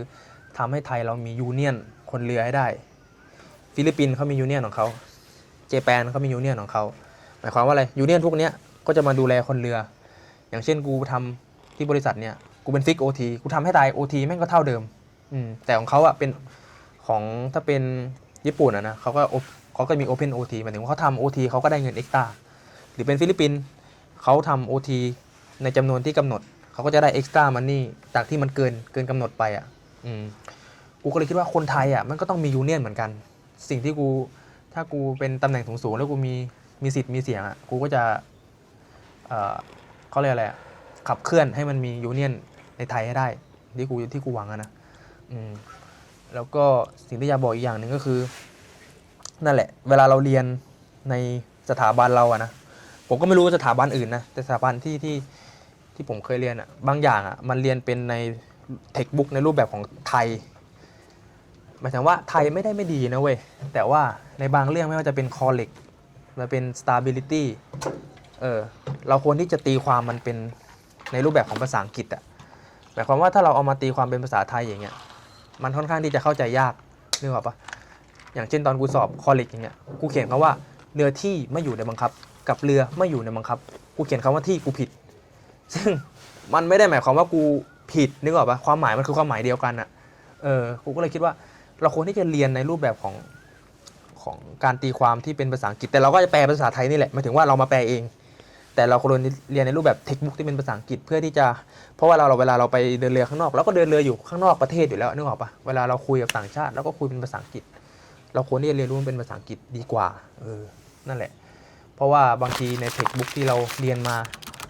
ทำให้ไทยเรามียูเนียนคนเรือให้ได้ฟิลิปปินส์เขามียูเนียนของเขาเจแปนเขามียูเนียนของเขาหมายความว่าอะไรยูเนียนพวกเนี้ยก็จะมาดูแลคนเรืออย่างเช่นกูทำที่บริษัทเนี่ยกูเป็นฟิก OT กูทำให้ตาย OT แม่งก็เท่าเดิมแต่ของเขาอะเป็นของถ้าเป็นญี่ปุ่นนะเขาก็มี Open OT หมายถึงว่าเขาทำ OT เขาก็ได้เงิน extra หรือเป็นฟิลิปปินส์เขาทำ OT ในจำนวนที่กำหนดเขาก็จะได้ extra money จากที่มันเกินกำหนดไปอ่ะกูก็เลยคิดว่าคนไทยอ่ะมันก็ต้องมียูเนียนเหมือนกันสิ่งที่ถ้ากูเป็นตำแหน่งสูงๆแล้วกูมีสิทธิ์มีเสียงอ่ะกูก็จะเขาเรียกอะไรขับเคลื่อนให้มันมียูเนียนในไทยให้ได้ที่กูหวังอะนะแล้วก็สิ่งที่อยากบอกอีกอย่างหนึ่งก็คือนั่นแหละเวลาเราเรียนในสถาบันเราอะนะผมก็ไม่รู้สถาบันอื่นนะแต่สถาบันที่ผมเคยเรียนอะบางอย่างอะมันเรียนเป็นในเทคบุ๊กในรูปแบบของไทยหมายถึงว่าไทยไม่ได้ไม่ดีนะเว้ยแต่ว่าในบางเรื่องไม่ว่าจะเป็น collect มันเป็น stability เราควรที่จะตีความมันเป็นในรูปแบบของภาษาอังกฤษอะหมายความว่าถ้าเราเอามาตีความเป็นภาษาไทยอย่างเงี้ยมันค่อนข้างที่จะเข้าใจยากนึกออกปะอย่างเช่นตอนกูสอบ collect อย่างเงี้ยกูเขียนคำว่าเรือที่ไม่อยู่ในบังคับกับเรือไม่อยู่ในบังคับกูเขียนคำว่าที่กูผิดซึ่งมันไม่ได้หมายความว่ากูผิดนึกออกปะความหมายมันคือความหมายเดียวกันอะกูก็เลยคิดว่าเราควรที่จะเรียนในรูปแบบของการตีความที่เป็นภาษาอังกฤษแต่เราก็จะแปลภาษาไทยนี่แหละหมายถึงว่าเรามาแปลเองแต่เราควรเรียนในรูปแบบเทคบุ๊กที่เป็นภาษาอังกฤษเพื่อที่จะเพราะว่าเวลาเราไปเดินเรือข้างนอกเราก็เดินเรืออยู่ข้างนอกประเทศอยู่แล้วนึกออกปะเวลาเราคุยกับต่างชาติเราก็คุยเป็นภาษาอังกฤษเราควรที่จะเรียนรู้เป็นภาษาอังกฤษดีกว่านั่นแหละเพราะว่าบางทีในเทคบุ๊กที่เราเรียนมา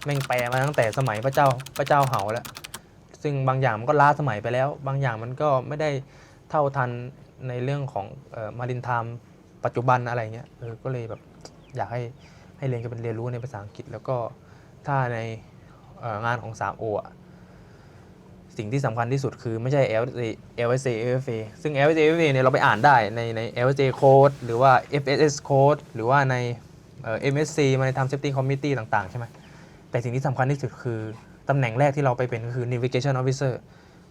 แม่งแปลมาตั้งแต่สมัยพระเจ้าเห่าแล้วซึ่งบางอย่างมันก็ล้าสมัยไปแล้วบางอย่างมันก็ไม่ได้เท่าทันในเรื่องของมารินไทม์ปัจจุบันอะไรเงี้ยก็เลยแบบอยากให้เรียนกันเป็นเรียนรู้ในภาษาอังกฤษแล้วก็ถ้าในงานของ 3O อ่ะสิ่งที่สำคัญที่สุดคือไม่ใช่ LSA FFA ซึ่ง LSA FFA เนี่ยเราไปอ่านได้ใน LSA Code หรือว่า FSS Code หรือว่าในMSC Maritime Safety Committee ต่างๆใช่ไหมแต่สิ่งที่สำคัญที่สุดคือตำแหน่งแรกที่เราไปเป็นก็คือ Navigation Officer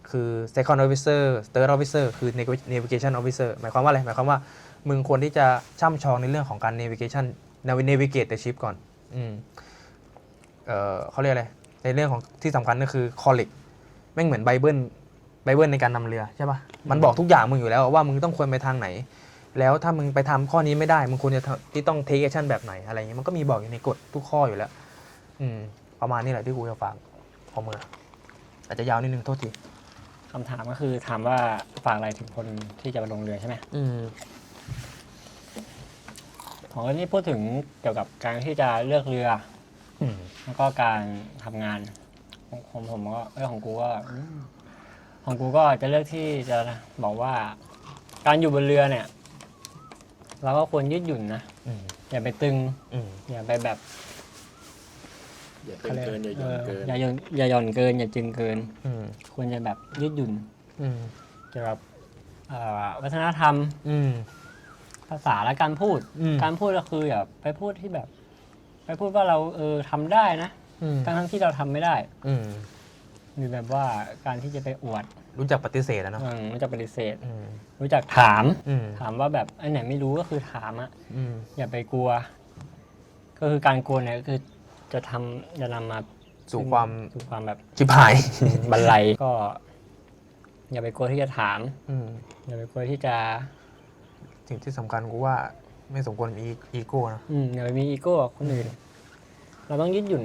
คือ Second Officer Third Officer คือ Navigation Officer หมายความว่าอะไรหมายความว่ามึงควรที่จะช่ำชองในเรื่องของการ Navigation Navigate the ship ก่อนเขาเรียกอะไรในเรื่องของที่สำคัญก็คือ collect แม่งเหมือนไบเบิลในการนำเรือใช่ป่ะมันบอกทุกอย่างมึงอยู่แล้วว่ามึงต้องควรไปทางไหนแล้วถ้ามึงไปทำข้อนี้ไม่ได้มึงควรจะที่ต้อง take action แบบไหนอะไรเงี้ยมันก็มีบอกอยู่ในกฎทุกข้ออยู่แล้วประมาณนี้แหละที่กูจะฝากข้อมืออาจจะยาวนิดนึงโทษทีคำถามก็คือถามว่าฝากอะไรถึงคนที่จะมาลงเรือใช่ไหมของนี่พูดถึงเกี่ยวกับการที่จะเลือกเรือแล้วก็การทำงานของผมก็ของกูก็จะเลือกที่จะบอกว่าการอยู่บนเรือเนี่ยเราก็ควรยืดหยุ่นนะอย่าไปตึงอย่าไปแบบอย่าตึงเกินอย่าหย่อนเกินอย่าหย่อนเกินอย่าจึงเกินควรจะแบบยืดหยุ่นเกี่ยวกับวัฒนธรรมภาษาและการพูดก็คืออย่าไปพูดที่แบบไปพูดว่าเราทำได้นะทั้งที่เราทำไม่ได้หรือแบบว่าการที่จะไปอวดรู้จักปฏิเสธนะรู้จักปฏิเสธรู้จักถามว่าแบบไอ้ไหนไม่รู้ก็คือถามอย่าไปกลัวก็คือการกลัวเนี่ยก็คือจะนำมาสู่ความแบบชิบหายบันไลก็อย่าไปกลัวที่จะถามอย่าไปกลัวที่จะสิ่งที่สำคัญกูว่าไม่สมควรมีอีโก้นะอย่าไปมีอีโก้กับคนอื่นเราต้องยืดหยุ่น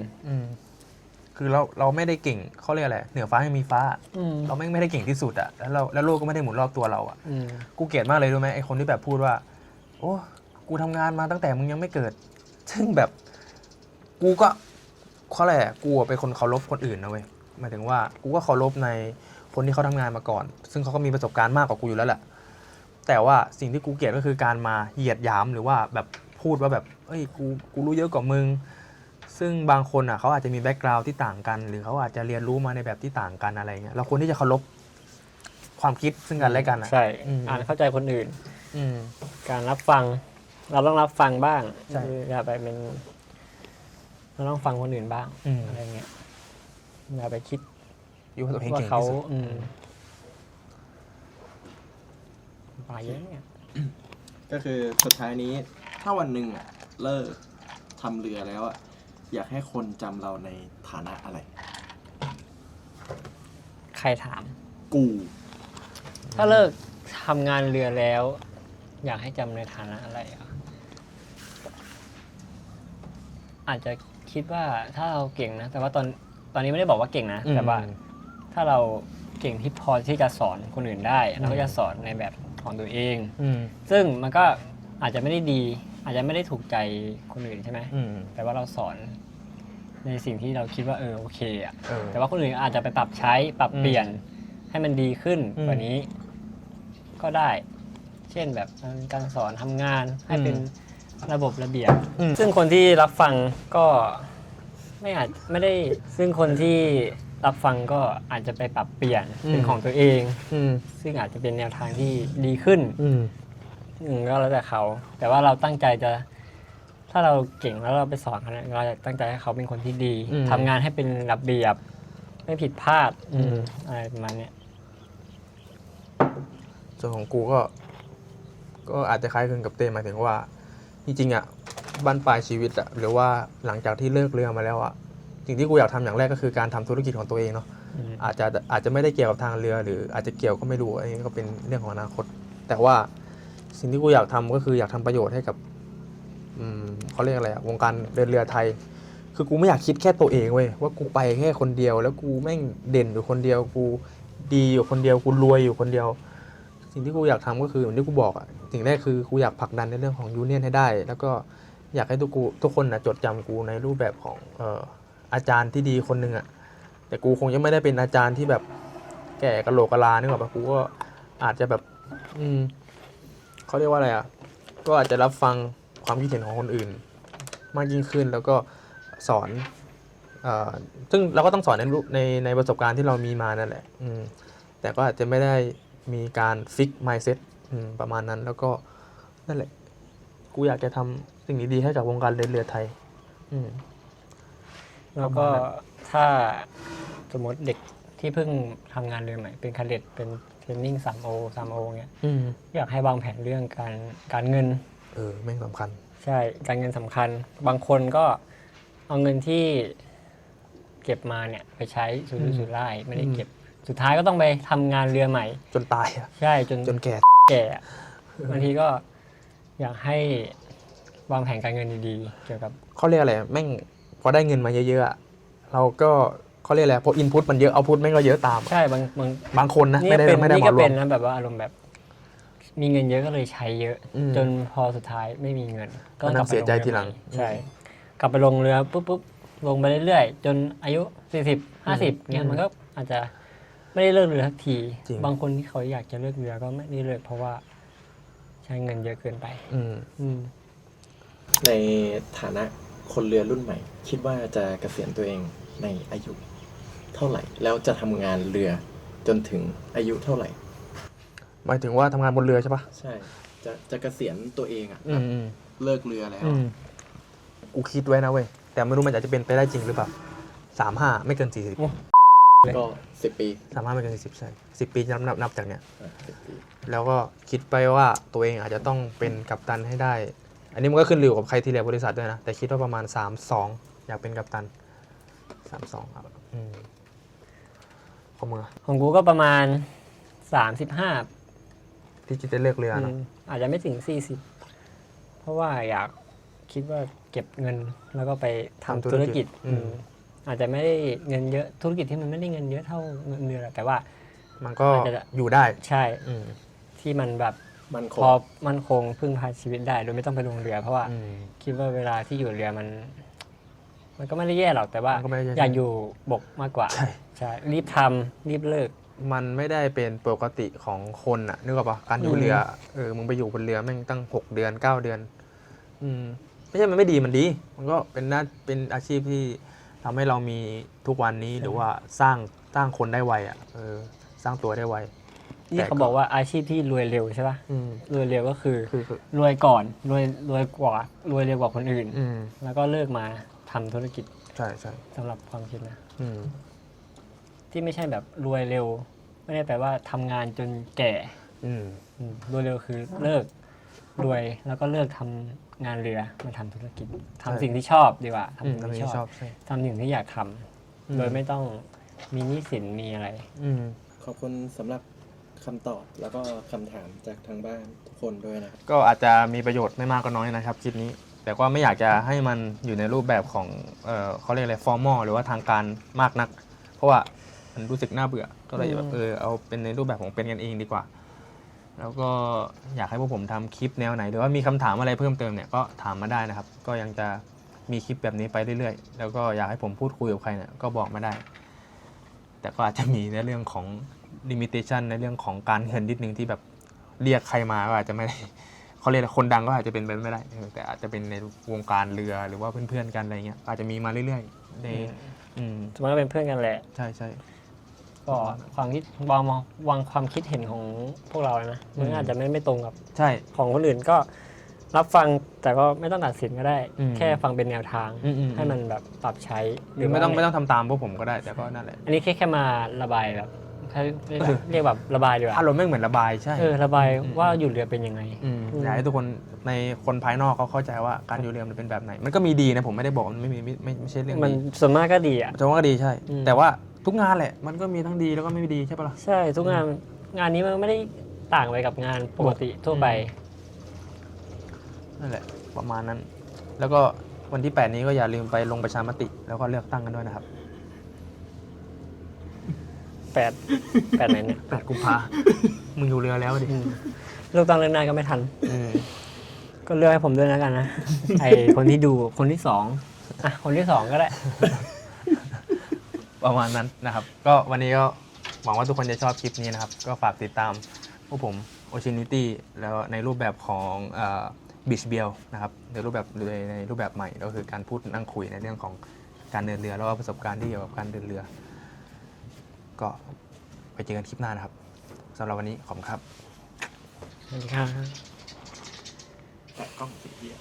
คือเราไม่ได้เก่งเขาเรียกอะไรเหนือฟ้ายังมีฟ้าเราไม่ได้เก่งที่สุดอะแล้วโลกก็ไม่ได้หมุนรอบตัวเราอะกูเกลียดมากเลยรู้ไหมไอคนที่แบบพูดว่าโอ้กูทำงานมาตั้งแต่มึงยังไม่เกิดซึ่งแบบ กูก็เขาอะไรอะกูเป็นคนเคารพคนอื่นนะเว้ยหมายถึงว่ากูก็เคารพในคนที่เขาทำงานมาก่อน ซึ่งเขาก็มีประสบการณ์มากกว่ากูอยู่แล้วแหละแต่ว่าสิ่งที่กูเกลียดก็คือการมาเหยียดหยามหรือว่าแบบพูดว่าแบบเอ้ยกูรู้เยอะกว่ามึงซึ่งบางคนอ่ะเขาอาจจะมีแบ็กกราวด์ที่ต่างกัน หรือเขาอาจจะเรียนรู้มาในแบบที่ต่างกันอะไรเงี้ยเราควรที่จะเคารพความคิดซึ่งกันและกันอ่ะ ใช่ อืม อ่านเข้าใจคนอื่น อืม การรับฟัง เราต้องรับฟังบ้าง ใช่ คืออย่าไปเป็นเราต้องฟังคนอื่นบ้าง อืม อะไรเงี้ยอย่าไปคิด อยู่กับตัวเอง ว่า เก่ง เขา ที่สุด ป่าเยอะเนี่ย ก็คือสุดท้ายนี้ถ้าวันหนึ่งอะเลิกทำเรือแล้วอะอยากให้คนจำเราในฐานะอะไร ใครถาม กู ถ้าเลิกทำงานเรือแล้ว อยากให้จำในฐานะอะไรอ่ะอาจจะคิดว่าถ้าเราเก่งนะ แต่ว่าตอนนี้ไม่ได้บอกว่าเก่งนะ แต่ว่าถ้าเราเก่งที่พอที่จะสอนคนอื่นได้เราก็จะสอนในแบบของตัวเอง อืม ซึ่งมันก็อาจจะไม่ได้ดี อาจจะไม่ได้ถูกใจคนอื่นใช่ไหม อืม แต่ว่าเราสอนในสิ่งที่เราคิดว่าโอเคอ่ะ เออ แต่ว่าคนอื่นอาจจะไปปรับใช้ปรับเปลี่ยนให้มันดีขึ้น อืม กว่านี้ก็ได้ เช่นแบบการสอนทำงานให้เป็นระบบระเบียบ อืม ซึ่งคนที่รับฟังก็ไม่ได้ซึ่งคนที่รับฟังก็อาจจะไปปรับเปลี่ยนเป็นของตัวเอง อืม ซึ่งอาจจะเป็นแนวทางที่ดีขึ้น อืม ก็แล้วแต่เขา แต่ว่าเราตั้งใจจะถ้าเราเก่งแล้วเราไปสอนเขาเนี่ยเราจะตั้งใจให้เขาเป็นคนที่ดี อืม ทำงานให้เป็นระเบียบ ไม่ผิดพลาด อืม อะไรประมาณเนี้ย ส่วนของกูก็อาจจะคล้ายคลึงกับเต้หมายถึงว่า จริงๆอ่ะบั้นปลายชีวิตอ่ะหรือว่าหลังจากที่เลิกเรือมาแล้วอ่ะสิ่งที่กูอยากทำอย่างแรกก็คือการทำธุรกิจของตัวเองเนาะ อืม อาจจะไม่ได้เกี่ยวกับทางเรือ หรืออาจจะเกี่ยวก็ไม่รู้อันนี้ก็เป็นเรื่องของอนาคต แต่ว่าสิ่งที่กูอยากทำก็คืออยากทำประโยชน์ให้กับเขาเรียกอะไรอะวงการเดินเรือไทย คือกูไม่อยากคิดแค่ตัวเองเว้ยว่ากูไปแค่คนเดียว แล้วกูแม่งเด่นอยู่คนเดียว กูดีอยู่คนเดียวกูรวยอยู่คนเดียว สิ่งที่กูอยากทำก็คือเหมือนที่กูบอกอะสิ่งแรกคือกูอยากผลักดันในเรื่องของยูเนียนให้ได้ แล้วก็อยากให้ทุกคนนะจดจำกูในรูปแบบของอาจารย์ที่ดีคนหนึ่งอะแต่กูคงจะไม่ได้เป็นอาจารย์ที่แบบแก่กะโหลกกะลานึกออกปะกูก็อาจจะแบบเขาเรียกว่าอะไรอะก็อาจจะรับฟังความคิดเห็นของคนอื่น มากยิ่งขึ้นแล้วก็สอนซึ่งเราก็ต้องสอนในประสบการณ์ที่เรามีมานั่นแหละแต่ก็อาจจะไม่ได้มีการฟิก mindset ประมาณนั้น แล้วก็นั่นแหละกูอยากจะทำสิ่งดีๆให้กับวงการเรือไทย แล้วก็ถ้าสมมติเด็กที่เพิ่งทำงานเรือใหม่เป็นคาเด็ดเป็นเทรนนิ่ง 3O เงี้ยอยากให้วางแผนเรื่องการเงิน แม่งสำคัญ ใช่การเงินสำคัญ บางคนก็เอาเงินที่เก็บมาเนี่ยไปใช้สุรุ่ยสุร่ายไม่ได้เก็บสุดท้ายก็ต้องไปทำงานเรือใหม่ จนตายอะ ใช่จน แก่ แก่อะบางทีก็อยากให้วางแผนการเงินดีๆเกี่ยวกับ เขาเรียกอะไรแม่งพอได้เงินมาเยอะๆอะเราก็เขาเรียกอะไรพออินพุตมันเยอะเอาพุตแม่งก็เยอะตามอะ ใช่บางคนนะ นี่ ไม่ได้ เป็น ไม่ได้ นี่ หม ก็ อรว เป็ ม นนะแบบว่าอารมณ์แบบมีเงินเยอะก็เลยใช้เยอะ จนพอสุดท้ายไม่มีเงิน ก็ มานั่งเสียใจทีหลัง ใช่กลับไปลงเรือปุ๊บลงไปเรื่อยๆจนอายุ40-50เนี่ยมันก็อาจจะไม่ได้เลิกเรือทักที จริง บางคนที่เขาอยากจะเลิกเรือก็ไม่ได้เลิกเพราะว่าใช้เงินเยอะเกินไป ในฐานะคนเรือรุ่นใหม่ คิดว่าจะเกษียณตัวเองในอายุเท่าไหร่ แล้วจะทำงานเรือจนถึงอายุเท่าไหร่ หมายถึงว่าทำงานบนเรือใช่ปะ ใช่ จะเกษียณตัวเองอะ เลิกเรือแล้ว กูคิดไว้นะเว้ยแต่ไม่รู้มันอาจจะเป็นไปได้จริงหรือเปล่า35ไม่เกิน40 ก็10 ปี 35ไม่เกิน40ใช่10 ปีนับจากเนี้ย 10 ปี แล้วก็คิดไปว่าตัวเองอาจจะต้องเป็นกัปตันให้ได้ อันนี้มันก็ขึ้นอยู่กับใครที่เรียนบริษัทด้วยนะ แต่คิดว่าประมาณ32อยากเป็นกัปตัน32ครับข้อมือ ของกูก็ประมาณ35 ที่จะเลิกเรือเนอะ อาจจะไม่ถึง40เพราะว่าอยากคิดว่าเก็บเงินแล้วก็ไปทำธุรกิจอาจจะไม่ได้เงินเยอะธุรกิจที่มันไม่ได้เงินเยอะเท่าเงินเดือนหรอกแต่ว่า มันก็ อาจจะ อยู่ได้ ใช่ที่มันแบบ มันค พอมั่นคงพึ่งพาชีวิตได้โดยไม่ต้องไปลงเรือ เพราะว่าคิดว่าเวลาที่อยู่เรือมัน มันก็ไม่ได้แย่หรอกแต่ว่า มันก็ไม่ได้แย่ อยากอยู่บกมากกว่า ใช่ ใช่รีบทำรีบเลิก มันไม่ได้เป็นปกติของคนอะนึกออกปะการอยู่ อืม เรือมึงไปอยู่บนเรือแม่งตั้ง6 เดือน 9 เดือนไม่ใช่มันไม่ดีมันดี มันก็เป็นอาชีพที่ทำให้เรามีทุกวันนี้หรือว่าสร้างคนได้ไวอะสร้างตัวได้ไว นี่เขาบอกว่าอาชีพที่รวยเร็วใช่ป่ะ อืม รวยเร็วก็คือ คือ รวยก่อนรวยกว่ารวยเร็วกว่าคนอื่น อืม แล้วก็เลิกมาทำธุรกิจ ใช่ใช่ สำหรับความคิดนะ อืม ที่ไม่ใช่แบบรวยเร็ว ไม่ได้แปลว่าทำงานจนแก่ อืม รวยเร็วคือเลิกรวยแล้วก็เลิกทำงานเรือมาทำธุรกิจทำสิ่งที่ชอบดีกว่าทำสิ่ง ทำ ที่ ที่ ช ช อ อ บบ ใช่ ทำสิ่งที่อยากทำโดยไม่ต้องมีหนี้สินมีอะไร อืม ขอบคุณสำหรับคำตอบแล้วก็คำถามจากทางบ้านทุกคนด้วยนะครับ ก็อาจจะมีประโยชน์ไม่มากก็น้อยนะครับคลิปนี้ แต่ก็ไม่อยากจะให้มันอยู่ในรูปแบบของเขาเรียกอะไรฟอร์มอลหรือว่าทางการมากนัก เพราะว่ามันรู้สึกน่าเบื่อก็เลยแบบเอาเป็นในรูปแบบของเป็นกันเองดีกว่า แล้วก็อยากให้พวกผมทำคลิปแนวไหนหรือว่ามีคำถามอะไรเพิ่มเติมเนี่ยก็ถามมาได้นะครับ ก็ยังจะมีคลิปแบบนี้ไปเรื่อยๆ แล้วก็อยากให้ผมพูดคุยกับใครเนี่ยก็บอกมาได้ แต่ก็อาจจะมีในเรื่องของ limitation ในเรื่องของการเงินนิดนึงที่แบบเรียกใครมาก็อาจจะไม่ได้ เขาเรียกอะไรคนดังก็อาจจะเป็นไปไม่ได้แต่อาจจะเป็นในวงการเรือหรือว่าเพื่อนๆกันอะไรเงี้ยอาจจะมีมาเรื่อยๆในสมมติว่าเป็นเพื่อนกันแหละ ใช่ใช่ ก็ความคิดวางความคิดเห็นของพวกเรานะมันอาจจะไม่ตรงกับ ใช่ ของคนอื่นก็รับฟังแต่ก็ไม่ต้องตัดสินก็ได้ อืม แค่ฟังเป็นแนวทาง อืม ให้มันแบบปรับใช้ หรือไม่ต้องทำตามพวกผมก็ได้แต่ก็นั่นแหละ อันนี้แค่มาระบายแบบเขาเรียกแบบระบายดีกว่า อารมณ์ไม่เหมือนระบายใช่ ระบายว่าอยู่เรือเป็นยังไง อยากให้ทุกคนในคนภายนอกเขาเข้าใจว่าการอยู่เรือมันเป็นแบบไหน มันก็มีดีนะผมไม่ได้บอกมันไม่ใช่เรื่อง มัน ดี ส่วนมากก็ดีอ่ะ จะว่าก็ดีใช่ อืม แต่ว่าทุกงานแหละมันก็มีทั้งดีแล้วก็ไม่ดีใช่ปะล่ะ ใช่ทุกงานนี้มันไม่ได้ต่างไปกับงานปกติทั่วไป นั่นแหละประมาณนั้น แล้วก็วันที่ 8 นี้ก็อย่าลืมไปลงประชามติ แล้วก็เลือกตั้งกันด้วยนะครับ 8ไหนเนี่ย 8 กุมภามึงอยู่เรือแล้วดิ ลูกตั้งเรื่องหน้าก็ไม่ทัน อืม ก็เลือกให้ผมด้วยแล้วกันนะ ไอคนที่ดูคนที่สองอ่ะคนที่สองก็ได้ ประมาณนั้นนะครับ ก็วันนี้ก็หวังว่าทุกคนจะชอบคลิปนี้นะครับ ก็ฝากติดตามพวกผม Oceanity แล้วในรูปแบบของBeach Bell นะครับในรูปแบบใหม่ก็คือการพูดนั่งคุยในเรื่องของการเดินเรือแล้วก็ประสบการณ์ที่เกี่ยวกับการเดินเรือ ก็ไปเจอกันคลิปหน้านะครับสำหรับวันนี้ขอบคุณครับ สวัสดีครับ แต่กล้องสีเหี้ย